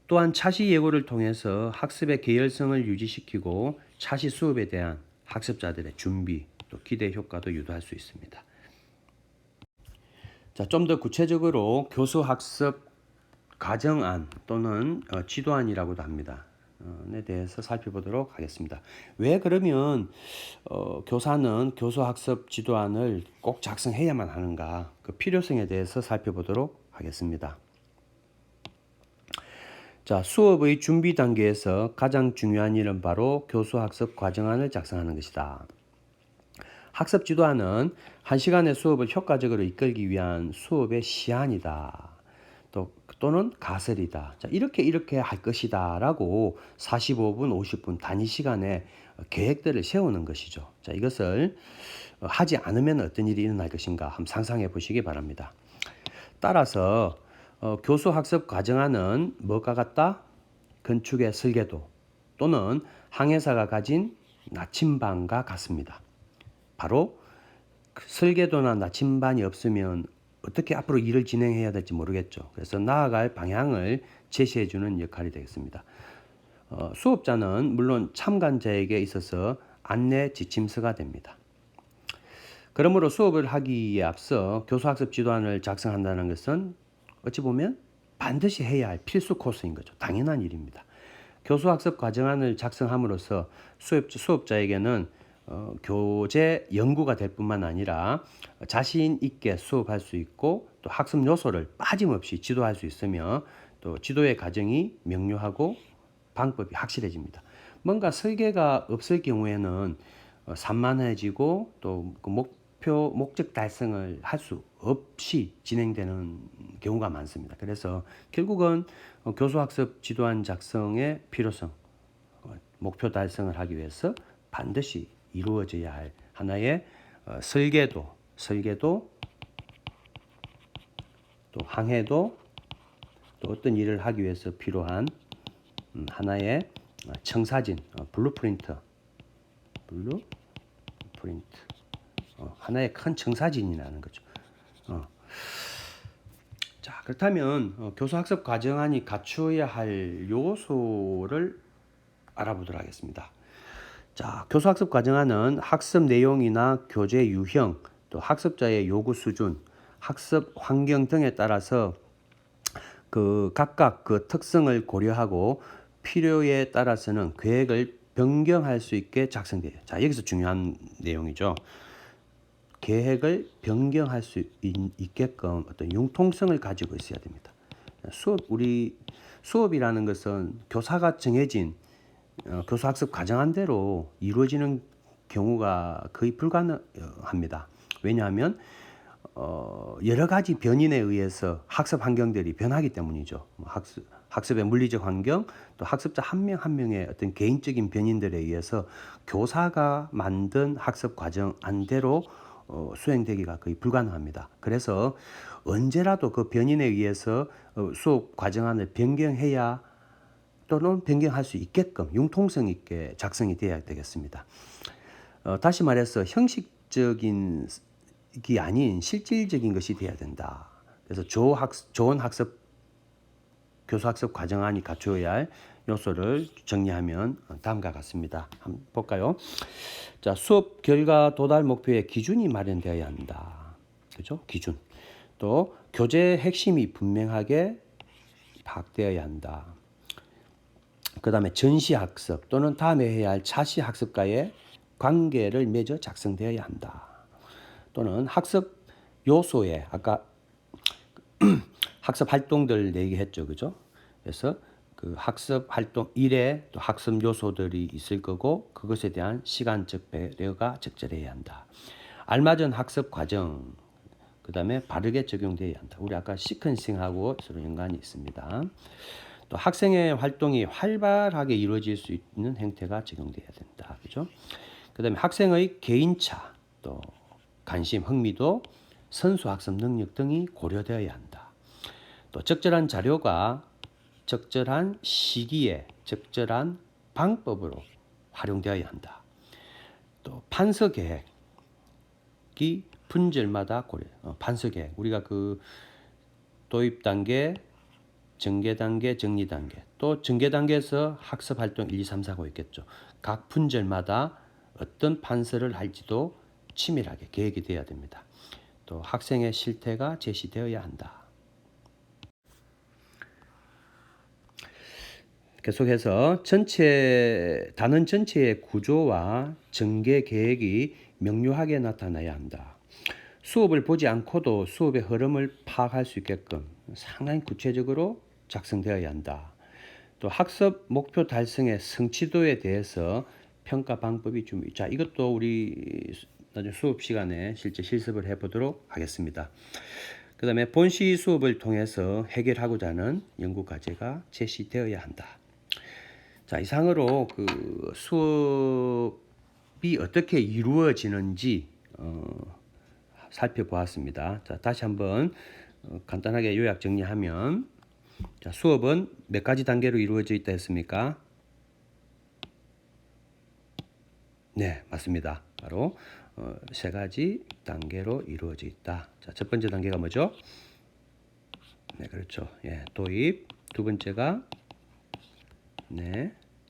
또한 차시 예고를 통해서 학습의 계열성을 유지시키고 차시 수업에 대한 학습자들의 준비, 또 기대 효과도 유도할 수 있습니다. 자, 좀 더 구체적으로 교수 학습 과정안 또는 지도안이라고도 합니다. 에 대해서 살펴보도록 하겠습니다. 왜 그러면 교사는 교수학습 지도안을 꼭 작성해야만 하는가? 그 필요성에 대해서 살펴보도록 하겠습니다. 자, 수업의 준비 단계에서 가장 중요한 일은 바로 교수학습 과정안을 작성하는 것이다. 학습 지도안은 1시간의 수업을 효과적으로 이끌기 위한 수업의 시안이다. 또는 가설이다. 자, 이렇게 할 것이다 라고 45분, 50분 단위 시간에 계획들을 세우는 것이죠. 자, 이것을 하지 않으면 어떤 일이 일어날 것인가 한번 상상해 보시기 바랍니다. 따라서 교수 학습 과정안은 뭐가 같다? 건축의 설계도 또는 항해사가 가진 나침반과 같습니다. 바로 설계도나 나침반이 없으면 어떻게 앞으로 일을 진행해야 될지 모르겠죠. 그래서 나아갈 방향을 제시해 주는 역할이 되겠습니다. 수업자는 물론 참관자에게 있어서 안내 지침서가 됩니다. 그러므로 수업을 하기에 앞서 교수학습 지도안을 작성한다는 것은 어찌 보면 반드시 해야 할 필수 코스인 거죠. 당연한 일입니다. 교수학습 과정안을 작성함으로써 수업자에게는 교재 연구가 될 뿐만 아니라 자신 있게 수업할 수 있고 또 학습 요소를 빠짐없이 지도할 수 있으며 또 지도의 과정이 명료하고 방법이 확실해집니다. 뭔가 설계가 없을 경우에는 산만해지고 또 그 목적 달성을 할 수 없이 진행되는 경우가 많습니다. 그래서 결국은 교수학습 지도안 작성의 필요성, 목표 달성을 하기 위해서 반드시 이루어져야 할 하나의 설계도, 또 항해도, 또 어떤 일을 하기 위해서 필요한 하나의 청사진, 블루프린트, 하나의 큰 청사진이라는 거죠. 자, 그렇다면 교수학습 과정안이 갖추어야 할 요소를 알아보도록 하겠습니다. 자, 교수학습 과정안은 학습 내용이나 교재 유형, 또 학습자의 요구 수준, 학습 환경 등에 따라서 그 각각 그 특성을 고려하고 필요에 따라서는 계획을 변경할 수 있게 작성돼요. 자, 여기서 중요한 내용이죠. 계획을 변경할 수 있게끔 어떤 융통성을 가지고 있어야 됩니다. 우리 수업이라는 것은 교사가 정해진 교수학습 과정안대로 이루어지는 경우가 거의 불가능합니다. 왜냐하면 여러 가지 변인에 의해서 학습 환경들이 변하기 때문이죠. 학습의 물리적 환경, 또 학습자 한 명 한 명의 어떤 개인적인 변인들에 의해서 교사가 만든 학습 과정안대로 수행되기가 거의 불가능합니다. 그래서 언제라도 그 변인에 의해서 수업 과정안을 변경해야 또는 변경할 수 있게끔 융통성 있게 작성이 되어야 되겠습니다. 다시 말해서 형식적인 게 아닌 실질적인 것이 되어야 된다. 그래서 좋은 교수학습 과정안이 갖추어야 할 요소를 정리하면 다음과 같습니다. 한번 볼까요? 자, 수업 결과 도달 목표의 기준이 마련되어야 한다. 그죠? 기준. 또 교재의 핵심이 분명하게 파악되어야 한다. 그 다음에 전시학습 또는 다음에 해야 할 차시학습과의 관계를 맺어 작성되어야 한다. 또는 학습 요소에 아까 학습 활동들 얘기했죠, 그죠? 그래서 그 학습 활동 일에 또 학습 요소들이 있을 거고 그것에 대한 시간적 배려가 적절해야 한다. 알맞은 학습 과정, 그 다음에 바르게 적용되어야 한다. 우리 아까 시퀀싱하고 서로 연관이 있습니다. 또 학생의 활동이 활발하게 이루어질 수 있는 행태가 적용돼야 된다, 그죠? 그 다음에 학생의 개인차, 또 관심, 흥미도, 선수 학습 능력 등이 고려되어야 한다. 또 적절한 자료가 적절한 시기에 적절한 방법으로 활용되어야 한다. 또 판서 계획이 분절마다 판서 계획. 우리가 그 도입 단계, 전개 단계, 정리 단계, 또 전개 단계에서 학습 활동 1, 2, 3, 4가 있겠죠. 각 분절마다 어떤 판서를 할지도 치밀하게 계획이 되어야 됩니다. 또 학생의 실태가 제시되어야 한다. 계속해서 단원 전체의 구조와 전개 계획이 명료하게 나타나야 한다. 수업을 보지 않고도 수업의 흐름을 파악할 수 있게끔 상당히 구체적으로 작성되어야 한다. 또 학습 목표 달성의 성취도에 대해서 평가 방법이 좀 자, 이것도 우리 나중에 수업 시간에 실제 실습을 해보도록 하겠습니다. 그 다음에 본시 수업을 통해서 해결하고자 하는 연구 과제가 제시되어야 한다. 자, 이상으로 그 수업이 어떻게 이루어지는지 살펴보았습니다. 자, 다시 한번 간단하게 요약 정리하면, 자, 수업은 몇 가지 단계로 이루어져 있다 했습니까? 네, 맞습니다. 바로 세 가지 단계로 이루어져 있다. 자, 첫 번째 단계가 뭐죠? 네, 그렇죠. 예, 도입. 두 번째가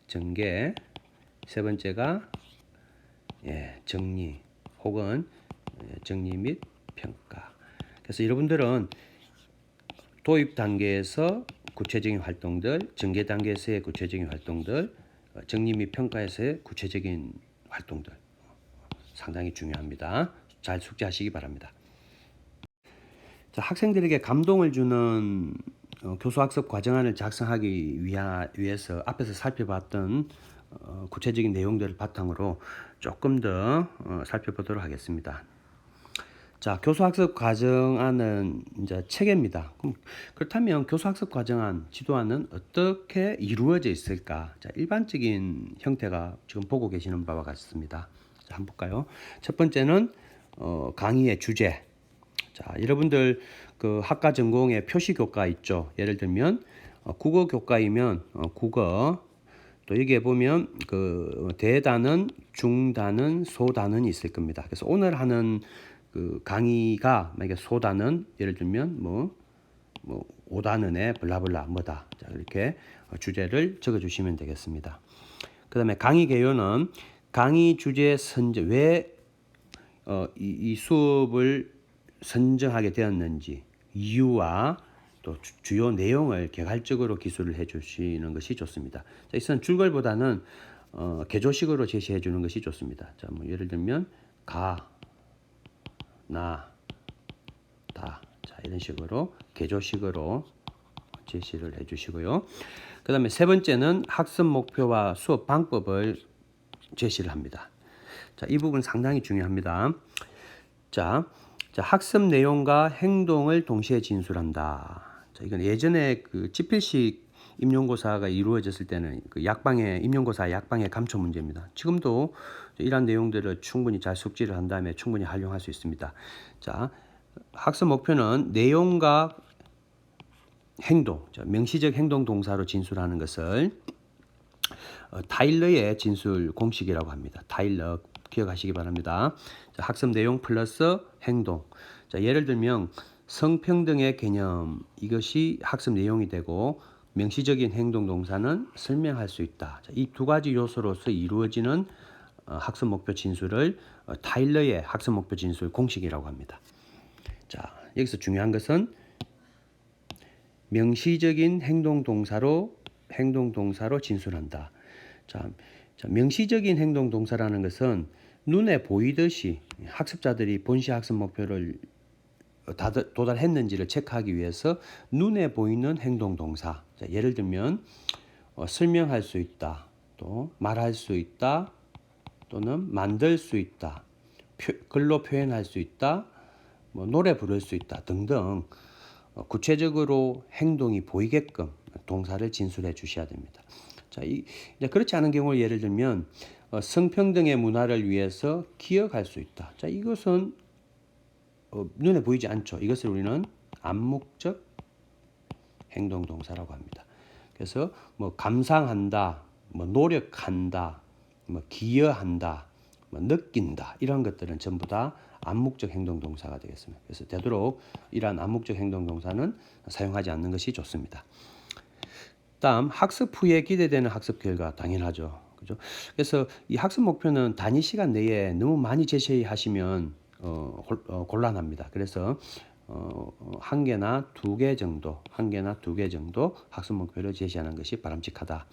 전개. 세 번째가 정리 혹은 정리 및 평가. 그래서 여러분들은 도입 단계에서 구체적인 활동들, 전개 단계에서의 구체적인 활동들, 정리 및 평가에서의 구체적인 활동들 상당히 중요합니다. 잘 숙지하시기 바랍니다. 자, 학생들에게 감동을 주는 교수학습 과정안을 작성하기 위해서 앞에서 살펴봤던 구체적인 내용들을 바탕으로 조금 더 살펴보도록 하겠습니다. 자, 교수학습 과정안은 이제 체계입니다. 그렇다면 교수학습 과정안, 지도안은 어떻게 이루어져 있을까? 자, 일반적인 형태가 지금 보고 계시는 바와 같습니다. 자, 한번 볼까요? 첫 번째는 강의의 주제. 자, 여러분들 그 학과 전공에 표시 교과 있죠. 예를 들면 국어 교과이면 국어, 또 여기에 보면 그 대단원, 중단원, 소단원이 있을 겁니다. 그래서 오늘 하는 그 강의가 만약에 소단원, 예를 들면 뭐 5단원의 블라블라 뭐다. 자, 이렇게 주제를 적어 주시면 되겠습니다. 그다음에 강의 개요는 강의 주제 선정, 왜 이 수업을 선정하게 되었는지 이유와 또 주요 내용을 개괄적으로 기술을 해주시는 것이 좋습니다. 자, 이선 줄글보다는 개조식으로 제시해 주는 것이 좋습니다. 자, 뭐 예를 들면 가, 나, 다. 자, 이런 식으로 개조식으로 제시를 해주시고요. 그 다음에 세 번째는 학습 목표와 수업 방법을 제시를 합니다. 자, 이 부분 상당히 중요합니다. 자, 학습 내용과 행동을 동시에 진술한다. 자, 이건 예전에 그 지필식 임용고사가 이루어졌을 때는 그 약방의 임용고사 약방의 감초 문제입니다. 지금도 이러한 내용들을 충분히 잘 숙지를 한 다음에 충분히 활용할 수 있습니다. 자, 학습 목표는 내용과 행동, 명시적 행동 동사로 진술하는 것을 타일러의 진술 공식이라고 합니다. 타일러 기억하시기 바랍니다. 자, 학습 내용 플러스 행동. 자, 예를 들면 성평등의 개념, 이것이 학습 내용이 되고 명시적인 행동 동사는 설명할 수 있다. 이 두 가지 요소로서 이루어지는 학습 목표 진술을 타일러의 학습 목표 진술 공식이라고 합니다. 자, 여기서 중요한 것은 명시적인 행동 동사로 진술한다. 자, 명시적인 행동 동사라는 것은 눈에 보이듯이 학습자들이 본시 학습 목표를 도달했는지를 체크하기 위해서 눈에 보이는 행동 동사. 자, 예를 들면 설명할 수 있다, 또 말할 수 있다, 또는 만들 수 있다, 글로 표현할 수 있다, 뭐 노래 부를 수 있다 등등 구체적으로 행동이 보이게끔 동사를 진술해 주셔야 됩니다. 자, 이제 그렇지 않은 경우 예를 들면 성평등의 문화를 위해서 기억할 수 있다. 자, 이것은 눈에 보이지 않죠. 이것을 우리는 암묵적 행동 동사라고 합니다. 그래서 뭐 감상한다, 뭐 노력한다, 뭐 기여한다, 뭐 느낀다, 이런 것들은 전부 다 암묵적 행동 동사가 되겠습니다. 그래서 되도록 이러한 암묵적 행동 동사는 사용하지 않는 것이 좋습니다. 다음, 학습 후에 기대되는 학습 결과. 당연하죠. 그죠? 그래서 이 학습 목표는 단위 시간 내에 너무 많이 제시하시면 곤란합니다. 그래서 한 개나 두 개 정도 학습 목표를 제시하는 것이 바람직하다.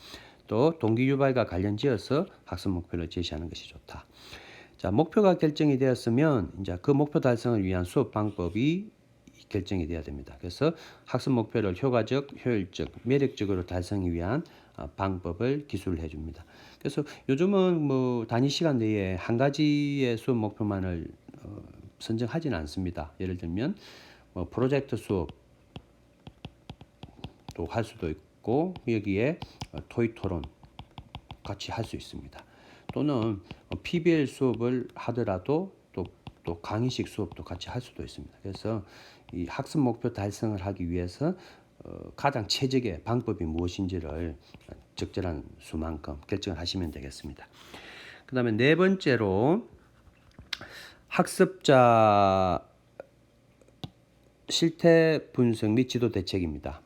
또 동기 유발과 관련 지어서 학습 목표를 제시하는 것이 좋다. 자, 목표가 결정이 되었으면 이제 그 목표 달성을 위한 수업 방법이 결정이 돼야 됩니다. 그래서 학습 목표를 효과적, 효율적, 매력적으로 달성하기 위한 방법을 기술을 해줍니다. 그래서 요즘은 뭐 단위 시간 내에 한 가지의 수업 목표만을 선정하지는 않습니다. 예를 들면 뭐 프로젝트 수업도 할 수도 있고 여기에 토익 토론 같이 할 수 있습니다. 또는 PBL 수업을 하더라도 또 강의식 수업도 같이 할 수도 있습니다. 그래서 이 학습 목표 달성을 하기 위해서 가장 최적의 방법이 무엇인지를 적절한 수만큼 결정을 하시면 되겠습니다. 그 다음에 네 번째로 학습자 실태 분석 및 지도 대책입니다.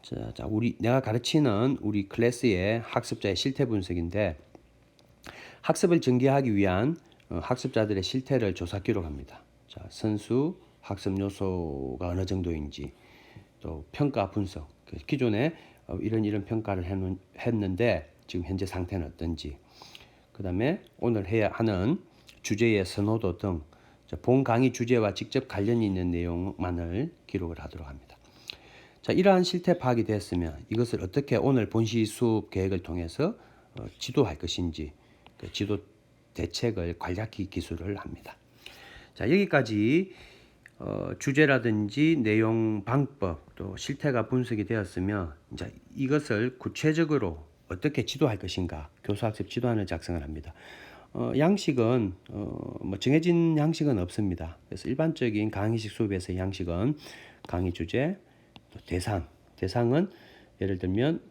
자, 내가 가르치는 우리 클래스의 학습자의 실태 분석인데 학습을 전개하기 위한 학습자들의 실태를 조사 기록합니다. 자, 선수, 학습 요소가 어느 정도인지, 또 평가 분석, 기존에 이런 평가를 했는데 지금 현재 상태는 어떤지, 그 다음에 오늘 해야 하는 주제의 선호도 등 본 강의 주제와 직접 관련이 있는 내용만을 기록을 하도록 합니다. 자, 이러한 실태 파악이 됐으면 이것을 어떻게 오늘 본시 수업 계획을 통해서 지도할 것인지 그 지도 대책을 간략히 기술을 합니다. 자, 여기까지 주제라든지 내용, 방법, 또 실태가 분석이 되었으면 이제 이것을 구체적으로 어떻게 지도할 것인가 교수학습 지도안을 작성을 합니다. 양식은 뭐 정해진 양식은 없습니다. 그래서 일반적인 강의식 수업에서의 양식은 강의 주제, 또 대상은 예를 들면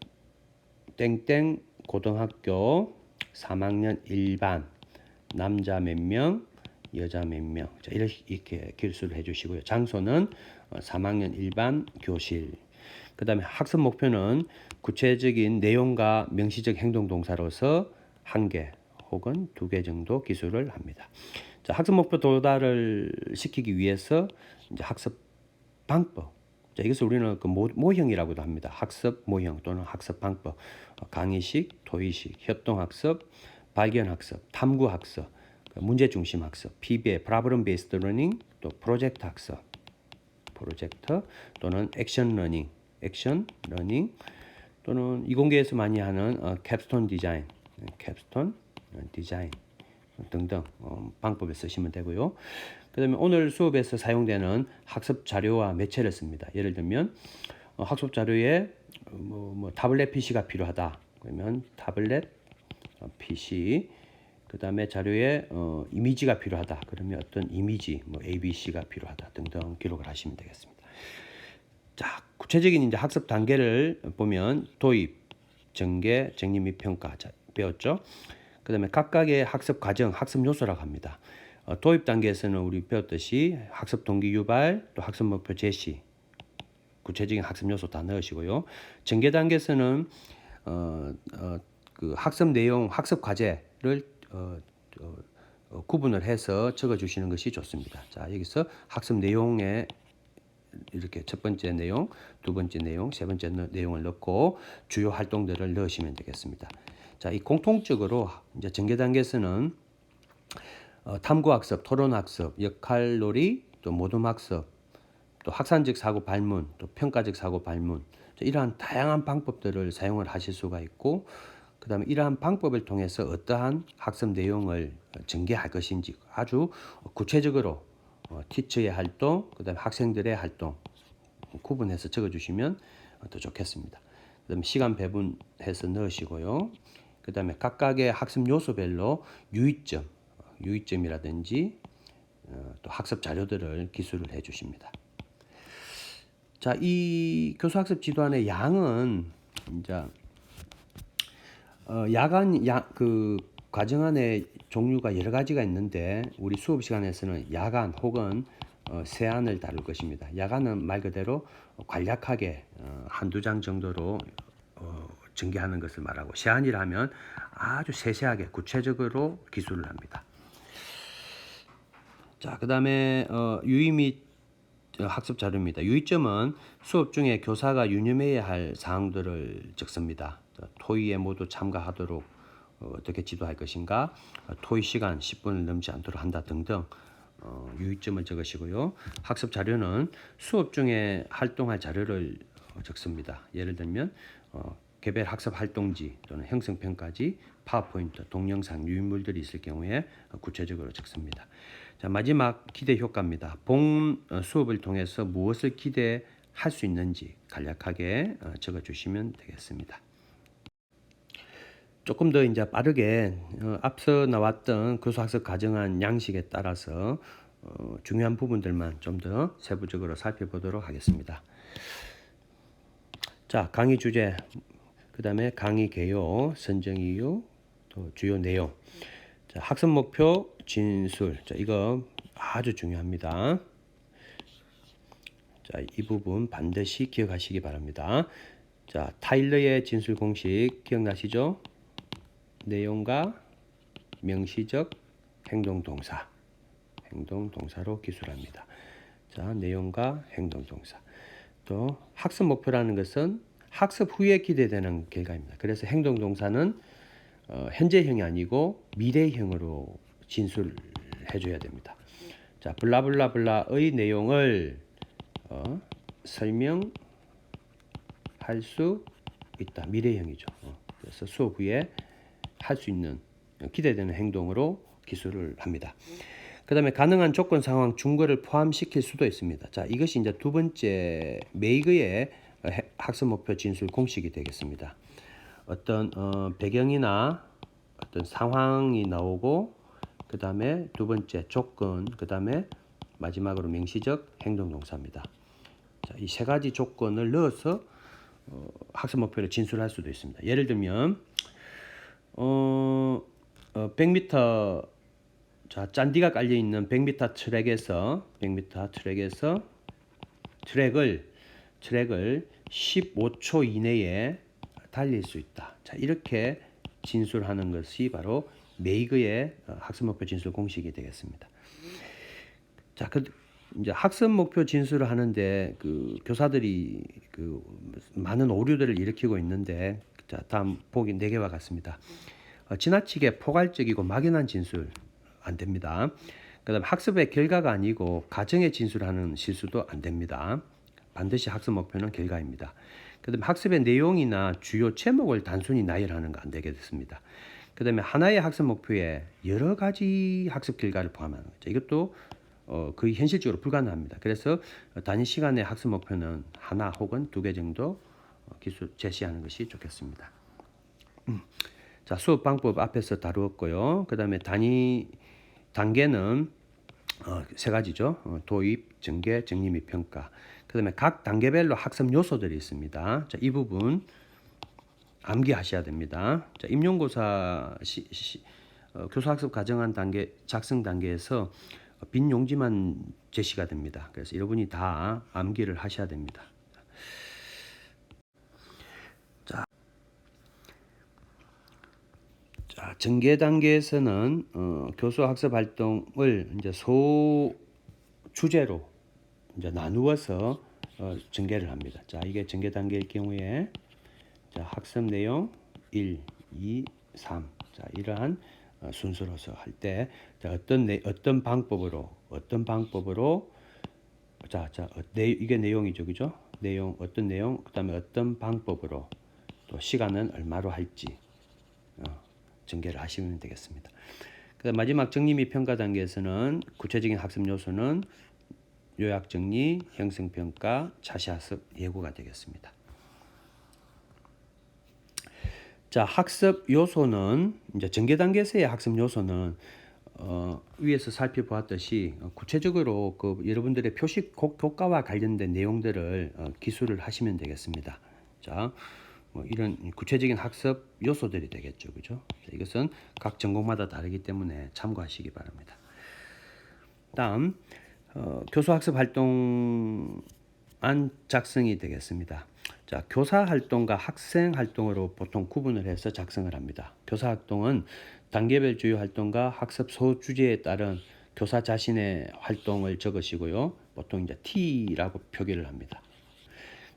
땡땡 고등학교 3학년 1반 남자 몇 명, 여자 몇 명. 자, 이렇게 기술을 해주시고요. 장소는 3학년 1반 교실. 그 다음에 학습 목표는 구체적인 내용과 명시적 행동 동사로서 1개 혹은 2개 정도 기술을 합니다. 자, 학습 목표 도달을 시키기 위해서 이제 학습 방법. 자, 이것을 우리는 그 모형이라고도 합니다. 학습 모형 또는 학습 방법. 강의식, 토의식, 협동학습, 발견학습, 탐구학습, 문제 중심 학습, PBL, Problem Based Learning, 또 프로젝트 학습, 프로젝트 또는 액션 러닝, 또는 이공계에서 많이 하는 캡스톤 디자인 등등 방법을 쓰시면 되고요. 그 다음에 오늘 수업에서 사용되는 학습 자료와 매체를 씁니다. 예를 들면 학습 자료에 뭐 타블렛 PC가 필요하다. 그러면 타블렛 PC, 그 다음에 자료에 이미지가 필요하다. 그러면 어떤 이미지, 뭐 ABC가 필요하다 등등 기록을 하시면 되겠습니다. 자, 구체적인 이제 학습 단계를 보면 도입, 전개, 정리 및 평가 배웠죠. 그 다음에 각각의 학습 과정, 학습 요소라고 합니다. 도입 단계에서는 우리 배웠듯이 학습 동기 유발, 또 학습 목표 제시, 구체적인 학습 요소 다 넣으시고요. 전개 단계에서는 그 학습 내용, 학습 과제를 구분을 해서 적어주시는 것이 좋습니다. 자, 여기서 학습 내용에 이렇게 첫 번째 내용, 두 번째 내용, 세 번째 내용을 넣고 주요 활동들을 넣으시면 되겠습니다. 자, 이 공통적으로 이제 전개 단계에서는 탐구학습, 토론학습, 역할놀이, 또 모둠학습, 또 학산적 사고 발문, 또 평가적 사고 발문, 이러한 다양한 방법들을 사용을 하실 수가 있고, 그 다음에 이러한 방법을 통해서 어떠한 학습 내용을 전개할 것인지 아주 구체적으로 티처의 활동, 그 다음에 학생들의 활동 구분해서 적어주시면 더 좋겠습니다. 그 다음에 시간 배분해서 넣으시고요. 그 다음에 각각의 학습 요소별로 유의점이라든지 또 학습 자료들을 기술을 해 주십니다. 자, 이 교수학습 지도안의 양은 이제 그 과정 안에 종류가 여러 가지가 있는데 우리 수업 시간에서는 야간 혹은 세안을 다룰 것입니다. 야간은 말 그대로 간략하게 한두 장 정도로 전개하는 것을 말하고, 세안이라면 아주 세세하게 구체적으로 기술을 합니다. 자, 그 다음에 유의 및 학습 자료입니다. 유의점은 수업 중에 교사가 유념해야 할 사항들을 적습니다. 토의에 모두 참가하도록 어떻게 지도할 것인가, 토의 시간 10분을 넘지 않도록 한다 등등 유의점을 적으시고요. 학습 자료는 수업 중에 활동할 자료를 적습니다. 예를 들면 개별 학습 활동지 또는 형성평가지, 파워포인트, 동영상, 유인물들이 있을 경우에 구체적으로 적습니다. 자, 마지막 기대 효과입니다. 본 수업을 통해서 무엇을 기대할 수 있는지 간략하게 적어주시면 되겠습니다. 조금 더 이제 빠르게 앞서 나왔던 교수학습 과정안 양식에 따라서 중요한 부분들만 좀 더 세부적으로 살펴보도록 하겠습니다. 자, 강의 주제, 그 다음에 강의 개요, 선정 이유, 또 주요 내용. 자, 학습 목표, 진술. 자, 이거 아주 중요합니다. 자, 이 부분 반드시 기억하시기 바랍니다. 자, 타일러의 진술 공식 기억나시죠? 내용과 명시적 행동동사, 행동동사로 기술합니다. 자, 내용과 행동동사. 또 학습 목표라는 것은 학습 후에 기대되는 결과입니다. 그래서 행동동사는 현재형이 아니고 미래형으로 진술해 줘야 됩니다. 자, 블라블라블라의 내용을 설명할 수 있다. 미래형이죠. 그래서 수업 후에 할 수 있는 기대되는 행동으로 기술을 합니다. 그 다음에 가능한 조건 상황 중거를 포함시킬 수도 있습니다. 자, 이것이 이제 두 번째 메이그의 학습 목표 진술 공식이 되겠습니다. 어떤 배경이나 어떤 상황이 나오고 그 다음에 두 번째 조건, 그 다음에 마지막으로 명시적 행동 동사입니다. 자, 이 세 가지 조건을 넣어서 학습 목표를 진술할 수도 있습니다. 예를 들면 100m 자, 잔디가 깔려 있는 100m 트랙에서 트랙을 15초 이내에 달릴 수 있다. 자, 이렇게 진술하는 것이 바로 메이그의 학습 목표 진술 공식이 되겠습니다. 자, 이제 학습 목표 진술을 하는데 그 교사들이 그 많은 오류들을 일으키고 있는데, 자, 다음 보기 4개와 같습니다. 지나치게 포괄적이고 막연한 진술 안 됩니다. 그다음에 학습의 결과가 아니고 가정의 진술하는 실수도 안 됩니다. 반드시 학습 목표는 결과입니다. 그다음에 학습의 내용이나 주요 제목을 단순히 나열하는 거 안 되겠습니다. 그다음에 하나의 학습 목표에 여러 가지 학습 결과를 포함하는 거죠. 이것도 거의 현실적으로 불가능합니다. 그래서 단위 시간의 학습 목표는 하나 혹은 2개 정도 기술 제시하는 것이 좋겠습니다. 자, 수업 방법 앞에서 다루었고요. 그 다음에 단계는 3가지죠. 도입, 전개, 정리 및 평가. 그 다음에 각 단계별로 학습 요소들이 있습니다. 자, 이 부분 암기하셔야 됩니다. 자, 임용고사 교사학습 과정안 단계, 작성 단계에서 빈 용지만 제시가 됩니다. 그래서 여러분이 다 암기를 하셔야 됩니다. 자, 전개 단계에서는 교수 학습 활동을 이제 소 주제로 이제 나누어서 전개를 합니다. 자, 이게 전개 단계일 경우에 자, 학습 내용 1, 2, 3. 자, 이러한 순서로서 할 때 어떤 방법으로 이게 내용이죠. 그죠? 내용 어떤 내용, 그다음에 어떤 방법으로 또 시간은 얼마로 할지 전개를 하시면 되겠습니다. 마지막 정리 및 평가 단계에서는 구체적인 학습 요소는 요약 정리, 형성 평가, 자시 학습 예고가 되겠습니다. 자, 학습 요소는 이제 전개 단계에서의 학습 요소는 위에서 살펴보았듯이 구체적으로 그 여러분들의 표식 교과와 관련된 내용들을 기술을 하시면 되겠습니다. 자, 이런 구체적인 학습 요소들이 되겠죠, 그죠? 이것은 각 전공마다 다르기 때문에 참고하시기 바랍니다. 다음 교수 학습 활동안 작성이 되겠습니다. 자, 교사 활동과 학생 활동으로 보통 구분을 해서 작성을 합니다. 교사 활동은 단계별 주요 활동과 학습 소주제에 따른 교사 자신의 활동을 적으시고요. 보통 이제 T라고 표기를 합니다.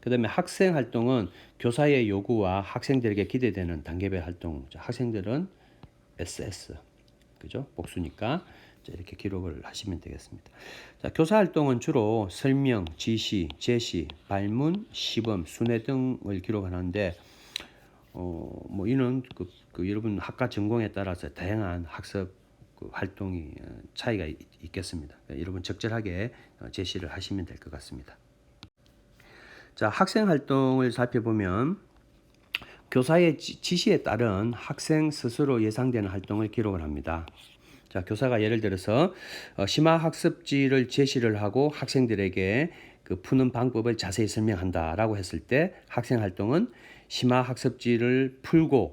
그 다음에 학생 활동은 교사의 요구와 학생들에게 기대되는 단계별 활동. 학생들은 SS, 그죠? 복수니까 이렇게 기록을 하시면 되겠습니다. 자, 교사 활동은 주로 설명, 지시, 제시, 발문, 시범, 순회 등을 기록하는데, 이는 여러분 학과 전공에 따라서 다양한 학습 활동이 차이가 있겠습니다. 여러분 적절하게 제시를 하시면 될 것 같습니다. 자, 학생 활동을 살펴보면 교사의 지시에 따른 학생 스스로 예상되는 활동을 기록을 합니다. 자, 교사가 예를 들어서 심화 학습지를 제시를 하고 학생들에게 그 푸는 방법을 자세히 설명한다라고 했을 때 학생 활동은 심화 학습지를 풀고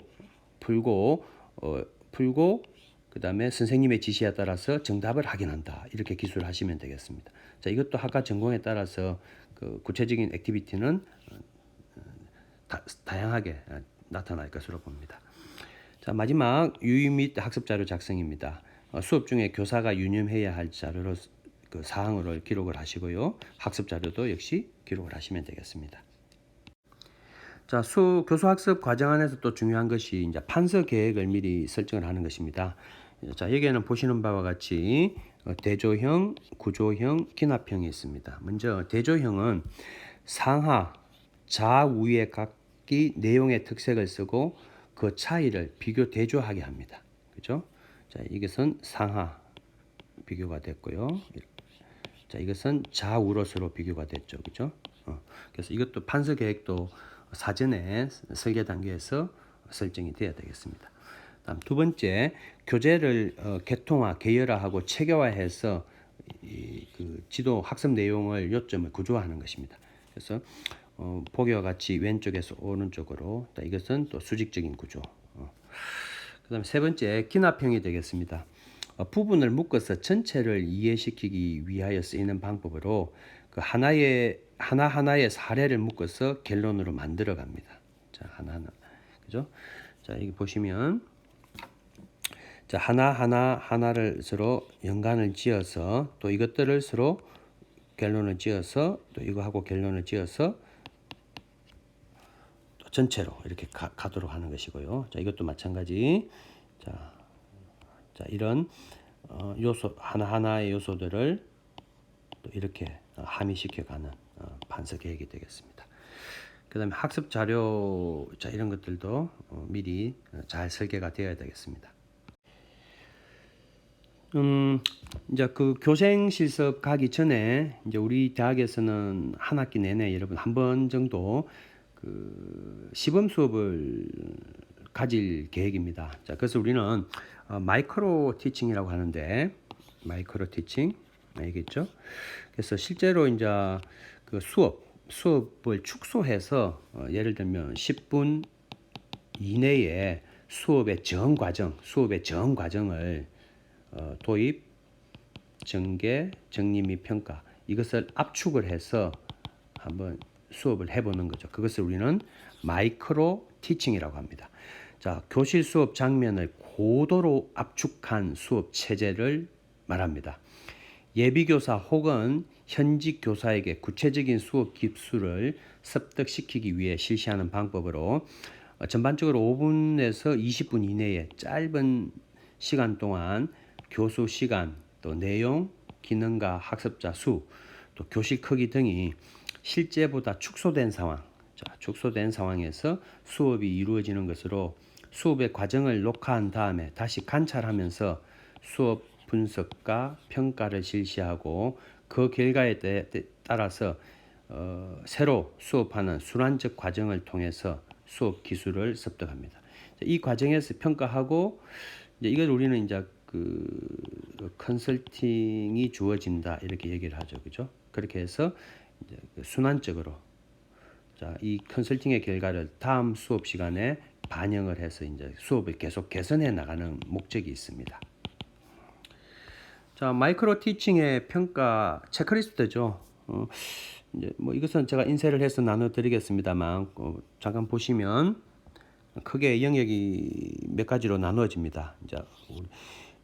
그다음에 선생님의 지시에 따라서 정답을 확인한다. 이렇게 기술을 하시면 되겠습니다. 자, 이것도 학과 전공에 따라서 그 구체적인 액티비티는 다양하게 나타날 것으로 봅니다. 자, 마지막 유의 및 학습 자료 작성입니다. 수업 중에 교사가 유념해야 할 자료로 그 사항으로 기록을 하시고요. 학습 자료도 역시 기록을 하시면 되겠습니다. 자, 교수 학습 과정 안에서 또 중요한 것이 이제 판서 계획을 미리 설정을 하는 것입니다. 자, 여기에는 보시는 바와 같이 대조형, 구조형, 기납형이 있습니다. 먼저 대조형은 상하, 좌우의 각기 내용의 특색을 쓰고 그 차이를 비교 대조하게 합니다. 그죠? 자, 이것은 상하 비교가 됐고요. 자, 이것은 좌우로서로 비교가 됐죠. 그죠? 그래서 이것도 판서 계획도 사전에 설계 단계에서 설정이 되어야 되겠습니다. 다음 두 번째, 교재를 개통화, 계열화하고 체계화해서 그 지도 학습 내용을 요점을 구조화하는 것입니다. 그래서 보기와 같이 왼쪽에서 오른쪽으로, 이것은 또 수직적인 구조. 그다음에 세 번째, 기납형이 되겠습니다. 부분을 묶어서 전체를 이해시키기 위하여 쓰이는 방법으로 그 하나하나의 사례를 묶어서 결론으로 만들어 갑니다. 자, 하나하나. 그죠? 자, 여기 보시면 자, 하나를 서로 연관을 지어서 또 이것들을 서로 결론을 지어서 또 이거하고 결론을 지어서 또 전체로 이렇게 가도록 하는 것이고요. 자, 이것도 마찬가지. 자, 이런 요소 하나하나의 요소들을 또 이렇게 함의시켜가는 반서 계획이 되겠습니다. 그 다음에 학습 자료, 자, 이런 것들도 미리 잘 설계가 되어야 되겠습니다. 이제 그 교생 실습 가기 전에 이제 우리 대학에서는 한 학기 내내 여러분 한 번 정도 그 시범 수업을 가질 계획입니다. 자, 그래서 우리는 마이크로 티칭이라고 하는데, 마이크로 티칭 알겠죠? 그래서 실제로 이제 그 수업을 축소해서 예를 들면 10분 이내에 수업의 전 과정을 도입, 전개, 정리 및 평가, 이것을 압축을 해서 한번 수업을 해보는 거죠. 그것을 우리는 마이크로 티칭이라고 합니다. 자, 교실 수업 장면을 고도로 압축한 수업 체제를 말합니다. 예비교사 혹은 현직 교사에게 구체적인 수업 기술을 습득시키기 위해 실시하는 방법으로 전반적으로 5분에서 20분 이내에 짧은 시간 동안 교수 시간, 또 내용, 기능과 학습자 수, 또 교실 크기 등이 실제보다 축소된 상황에서 수업이 이루어지는 것으로 수업의 과정을 녹화한 다음에 다시 관찰하면서 수업 분석과 평가를 실시하고 그 결과에 따라서 새로 수업하는 순환적 과정을 통해서 수업 기술을 습득합니다. 이 과정에서 평가하고 이걸 우리는 이제 그 컨설팅이 주어진다 이렇게 얘기를 하죠, 그죠? 그렇게 해서 이제 순환적으로 자, 이 컨설팅의 결과를 다음 수업 시간에 반영을 해서 이제 수업을 계속 개선해 나가는 목적이 있습니다. 자, 마이크로 티칭의 평가 체크리스트죠. 이제 뭐 이것은 제가 인쇄를 해서 나눠드리겠습니다만 잠깐 보시면 크게 영역이 몇 가지로 나누어집니다. 이제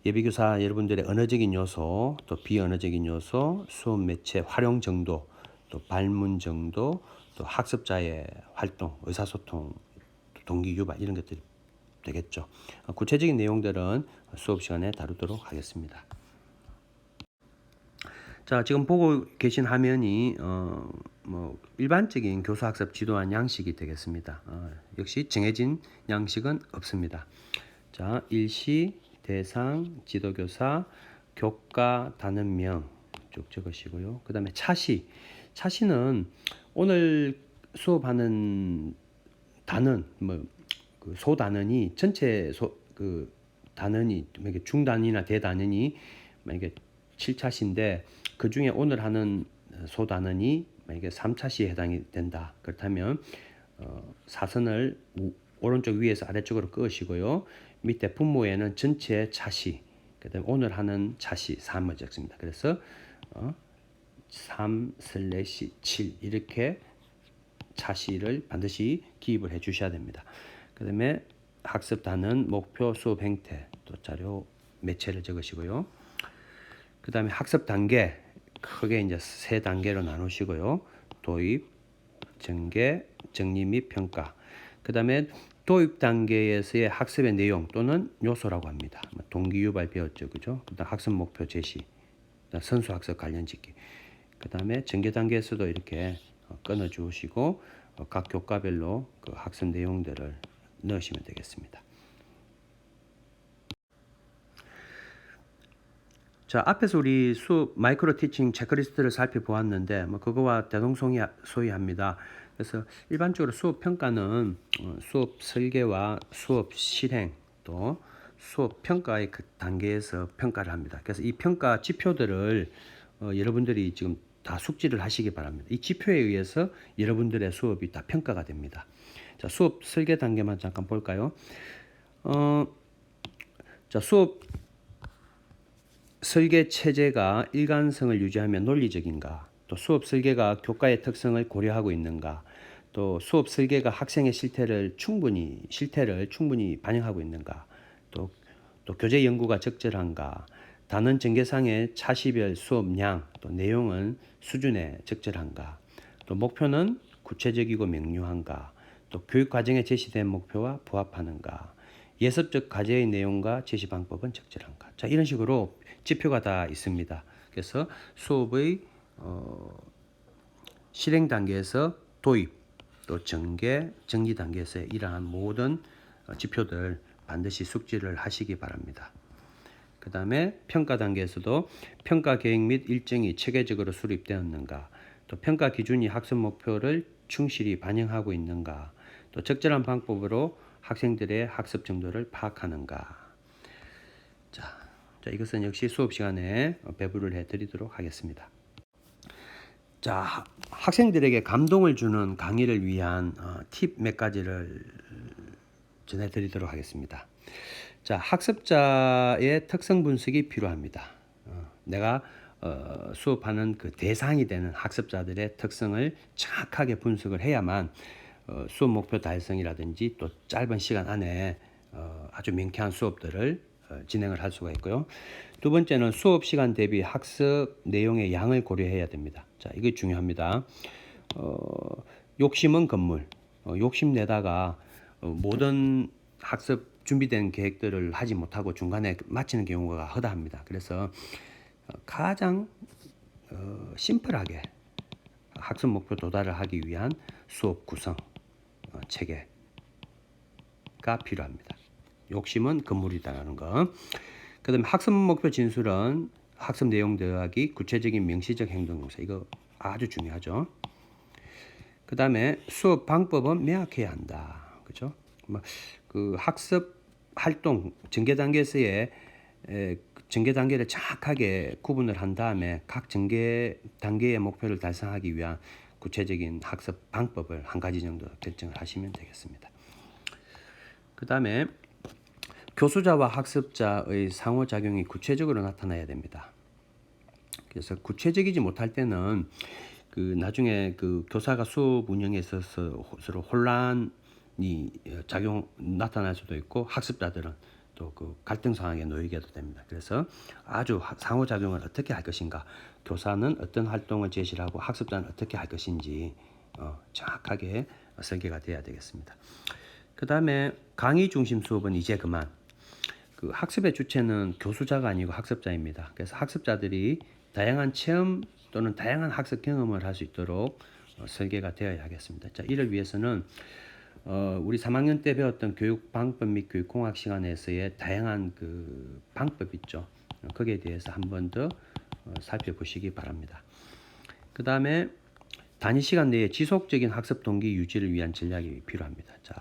예비교사 여러분들의 언어적인 요소, 또 비언어적인 요소, 수업 매체 활용 정도, 또 발문 정도, 또 학습자의 활동, 의사소통, 동기 유발 이런 것들이 되겠죠. 구체적인 내용들은 수업 시간에 다루도록 하겠습니다. 자, 지금 보고 계신 화면이 뭐 일반적인 교사학습 지도안 양식이 되겠습니다. 역시 정해진 양식은 없습니다. 자, 일시, 대상, 지도교사, 교과, 단원명 쭉 적으시고요. 그 다음에 차시는 오늘 수업하는 단원, 그 소단원이 전체 그 단원이 만약에 중단위나 대단원이 만약에 7차시인데 그 중에 오늘 하는 소단원이 만약에 3차시에 해당이 된다. 그렇다면 사선을 오른쪽 위에서 아래쪽으로 끄시고요. 밑에 분모에는 전체 차시, 그다음에 오늘 하는 차시 3을 적습니다. 그래서 3/7 이렇게 차시를 반드시 기입을 해 주셔야 됩니다. 그 다음에 학습 단원, 목표, 수업 행태, 또 자료 매체를 적으시고요. 그 다음에 학습 단계 크게 이제 3단계로 나누시고요. 도입, 전개, 정리 및 평가. 그 다음에 도입 단계에서의 학습의 내용 또는 요소라고 합니다. 동기 유발 배웠죠, 그죠? 그다음 학습 목표 제시, 선수 학습 관련 짓기. 그 다음에 전개 단계에서도 이렇게 끊어 주시고 각 교과별로 그 학습 내용들을 넣으시면 되겠습니다. 자, 앞에서 우리 수업 마이크로 티칭 체크리스트를 살펴보았는데 그거와 대동소이합니다. 그래서 일반적으로 수업 평가는 수업 설계와 수업 실행 또 수업 평가의 그 단계에서 평가를 합니다. 그래서 이 평가 지표들을 여러분들이 지금 다 숙지를 하시기 바랍니다. 이 지표에 의해서 여러분들의 수업이 다 평가가 됩니다. 자, 수업 설계 단계만 잠깐 볼까요? 자, 수업 설계 체제가 일관성을 유지하며 논리적인가, 또 수업 설계가 교과의 특성을 고려하고 있는가, 또 수업 설계가 학생의 실태를 충분히 반영하고 있는가, 또 교재 연구가 적절한가, 단원 전개상의 차시별 수업량, 또 내용은 수준에 적절한가, 또 목표는 구체적이고 명료한가, 또 교육 과정에 제시된 목표와 부합하는가, 예습적 과제의 내용과 제시 방법은 적절한가. 자, 이런 식으로 지표가 다 있습니다. 그래서 수업의 실행 단계에서 도입, 또 전개, 정리 단계에서 이러한 모든 지표들 반드시 숙지를 하시기 바랍니다. 그 다음에 평가 단계에서도 평가 계획 및 일정이 체계적으로 수립되었는가, 또 평가 기준이 학습 목표를 충실히 반영하고 있는가, 또 적절한 방법으로 학생들의 학습 정도를 파악하는가. 자, 이것은 역시 수업 시간에 배부를 해드리도록 하겠습니다. 자, 학생들에게 감동을 주는 강의를 위한 팁 몇 가지를 전해드리도록 하겠습니다. 자, 학습자의 특성 분석이 필요합니다. 내가 수업하는 그 대상이 되는 학습자들의 특성을 정확하게 분석을 해야만 수업 목표 달성이라든지 또 짧은 시간 안에 아주 명쾌한 수업들을 진행을 할 수가 있고요. 두 번째는 수업 시간 대비 학습 내용의 양을 고려해야 됩니다. 자, 이게 중요합니다. 욕심은 건물. 욕심내다가 모든 학습 준비된 계획들을 하지 못하고 중간에 마치는 경우가 허다합니다. 그래서 가장 심플하게 학습 목표 도달을 하기 위한 수업 구성 체계가 필요합니다. 욕심은 건물이다라는 거. 그 다음에 학습 목표 진술은 학습 내용 더하기 구체적인 명시적 행동 용사. 이거 아주 중요하죠. 그 다음에 수업 방법은 명확해야 한다. 그죠? 그 학습 활동 전개 단계에서의 전개 단계를 정확하게 구분을 한 다음에 각 전개 단계의 목표를 달성하기 위한 구체적인 학습 방법을 한 가지 정도 결정을 하시면 되겠습니다. 그 다음에 교수자와 학습자의 상호작용이 구체적으로 나타나야 됩니다. 그래서 구체적이지 못할 때는 그 나중에 그 교사가 수업 운영에 있어서 서로 혼란이 나타날 수도 있고 학습자들은 또 그 갈등 상황에 놓이게도 됩니다. 그래서 아주 상호작용을 어떻게 할 것인가, 교사는 어떤 활동을 제시를 하고 학습자는 어떻게 할 것인지 정확하게 설계가 돼야 되겠습니다. 그 다음에 강의 중심 수업은 이제 그만. 그 학습의 주체는 교수자가 아니고 학습자입니다. 그래서 학습자들이 다양한 체험 또는 다양한 학습 경험을 할 수 있도록 설계가 되어야 하겠습니다. 자, 이를 위해서는 우리 3학년 때 배웠던 교육 방법 및 교육 공학 시간에서의 다양한 그 방법 있죠. 거기에 대해서 한 번 더 살펴보시기 바랍니다. 그 다음에 단위 시간 내에 지속적인 학습 동기 유지를 위한 전략이 필요합니다. 자,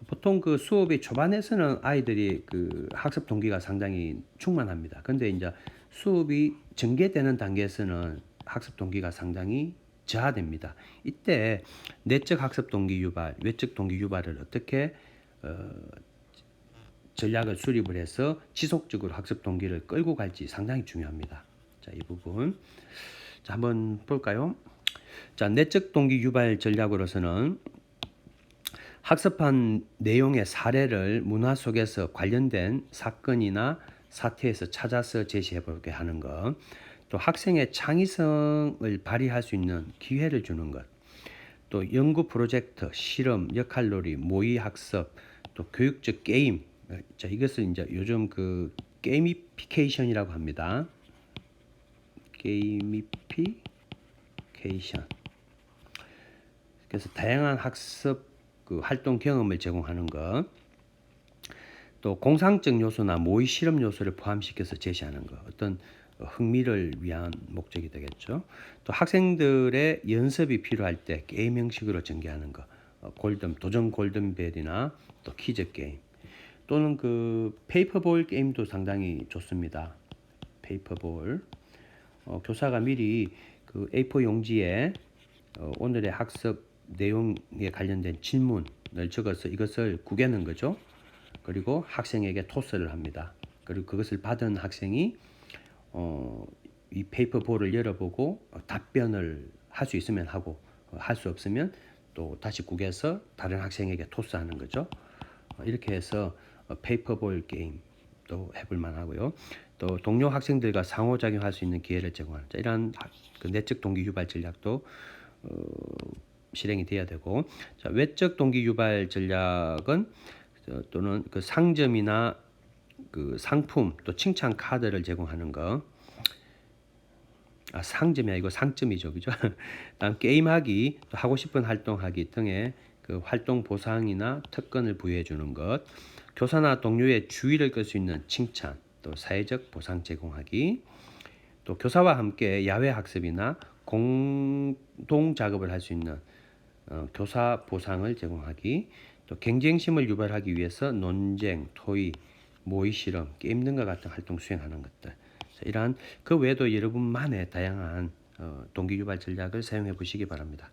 보통 그 수업의 초반에서는 아이들이 그 학습 동기가 상당히 충만합니다. 근데 이제 수업이 전개되는 단계에서는 학습 동기가 상당히 저하됩니다. 이때 내적 학습 동기 유발, 외적 동기 유발을 어떻게 전략을 수립을 해서 지속적으로 학습 동기를 끌고 갈지 상당히 중요합니다. 자, 이 부분 자, 한번 볼까요? 자, 내적 동기 유발 전략으로서는 학습한 내용의 사례를 문화 속에서 관련된 사건이나 사태에서 찾아서 제시해 보게 하는 것, 또 학생의 창의성을 발휘할 수 있는 기회를 주는 것, 또 연구 프로젝트, 실험, 역할놀이, 모의 학습, 또 교육적 게임. 자, 이것을 이제 요즘 그 게이미피케이션이라고 합니다. 게이미피케이션. 그래서 다양한 학습 그 활동 경험을 제공하는 것, 또 공상적 요소나 모의 실험 요소를 포함시켜서 제시하는 것, 어떤 흥미를 위한 목적이 되겠죠. 또 학생들의 연습이 필요할 때 게임 형식으로 전개하는 것, 도전 골든벨이나 또 퀴즈 게임, 또는 그 페이퍼볼 게임도 상당히 좋습니다. 페이퍼볼. 교사가 미리 그 A4 용지에 오늘의 학습 내용에 관련된 질문을 적어서 이것을 구겨는 거죠. 그리고 학생에게 토스를 합니다. 그리고 그것을 받은 학생이 이 페이퍼볼을 열어보고 답변을 할 수 있으면 하고 할 수 없으면 또 다시 구겨서 다른 학생에게 토스하는 거죠. 이렇게 해서 페이퍼볼 게임도 해볼 만하고요. 또 동료 학생들과 상호작용할 수 있는 기회를 제공하는 이러한 그 내적 동기 유발 전략도 실행이 돼야 되고, 자, 외적 동기 유발 전략은 또는 그 상점이나 그 상품 또 칭찬 카드를 제공하는 거. 상점이 아니고 상점이죠, 그죠? 다음 게임하기, 또 하고 싶은 활동하기 등의 그 활동 보상이나 특권을 부여해 주는 것, 교사나 동료의 주의를 끌 수 있는 칭찬, 또 사회적 보상 제공하기, 또 교사와 함께 야외 학습이나 공동 작업을 할 수 있는 교사 보상을 제공하기, 또 경쟁심을 유발하기 위해서 논쟁, 토의, 모의 실험, 게임 등과 같은 활동 수행하는 것들. 이러한 그 외에도 여러분만의 다양한 동기 유발 전략을 사용해 보시기 바랍니다.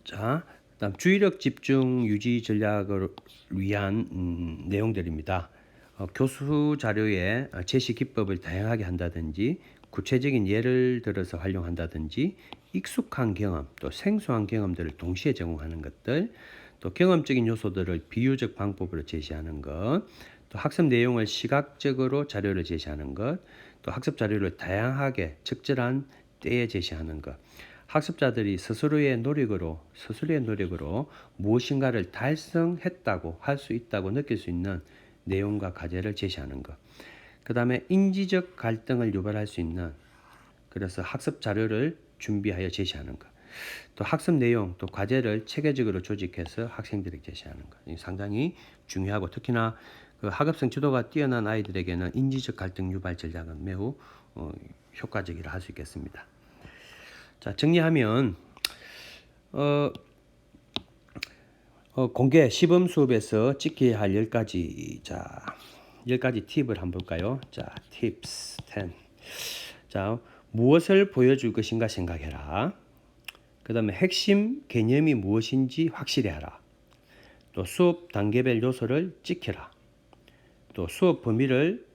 자, 다음 주의력 집중 유지 전략을 위한 내용들입니다. 교수 자료에 제시 기법을 다양하게 한다든지, 구체적인 예를 들어서 활용한다든지, 익숙한 경험 또 생소한 경험들을 동시에 제공하는 것들, 또 경험적인 요소들을 비유적 방법으로 제시하는 것, 또 학습 내용을 시각적으로 자료를 제시하는 것, 또 학습 자료를 다양하게 적절한 때에 제시하는 것, 학습자들이 스스로의 노력으로 무엇인가를 달성했다고 할 수 있다고 느낄 수 있는 내용과 과제를 제시하는 것. 그 다음에 인지적 갈등을 유발할 수 있는, 그래서 학습 자료를 준비하여 제시하는 것. 또 학습 내용, 또 과제를 체계적으로 조직해서 학생들에게 제시하는 것. 상당히 중요하고, 특히나 그 학업성 지도가 뛰어난 아이들에게는 인지적 갈등 유발 전략은 매우 효과적이라 할 수 있겠습니다. 자, 정리하면 공개 시범 수업에서 지켜야 할 10가지, 자, 10가지 팁을 한번 볼까요? 자, 팁스 10. 자, 무엇을 보여줄 것인가 생각해라. 그 다음에 핵심 개념이 무엇인지 확실히 하라. 또 수업 단계별 요소를 지켜라. 또 수업 범위를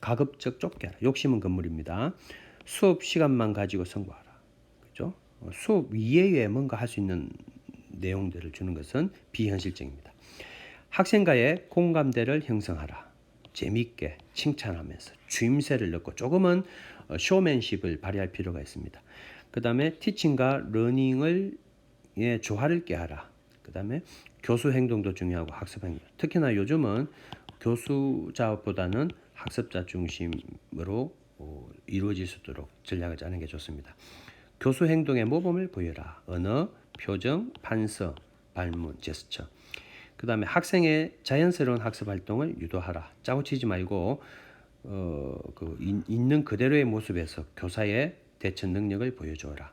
가급적 좁게 하라. 욕심은 금물입니다. 수업 시간만 가지고 성공하라. 그죠? 수업 이외에 뭔가 할 수 있는 내용들을 주는 것은 비현실적입니다. 학생과의 공감대를 형성하라. 재미있게 칭찬하면서 주임새를 넣고 조금은 쇼맨십을 발휘할 필요가 있습니다. 그 다음에 티칭과 러닝을 조화를 깨하라. 그 다음에 교수 행동도 중요하고 학습 행동. 특히나 요즘은 교수자보다는 학습자 중심으로 이루어질 수 있도록 전략을 짜는 게 좋습니다. 교수 행동의 모범을 보여라. 언어, 표정, 판서, 발문, 제스처. 그 다음에 학생의 자연스러운 학습 활동을 유도하라. 짜고 치지 말고 있는 그대로의 모습에서 교사의 대처 능력을 보여줘라.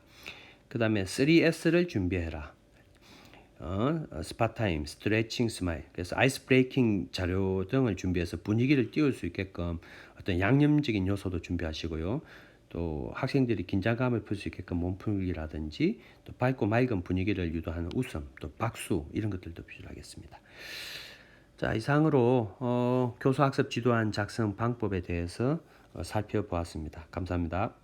그 다음에 3S를 준비해라. 스팟타임, 스트레칭, 스마일. 그래서 아이스 브레이킹 자료 등을 준비해서 분위기를 띄울 수 있게끔 어떤 양념적인 요소도 준비하시고요. 또 학생들이 긴장감을 풀 수 있게끔 몸풀기라든지, 또 밝고 맑은 분위기를 유도하는 웃음, 또 박수, 이런 것들도 필요하겠습니다. 자, 이상으로 교수 학습 지도안 작성 방법에 대해서 살펴보았습니다. 감사합니다.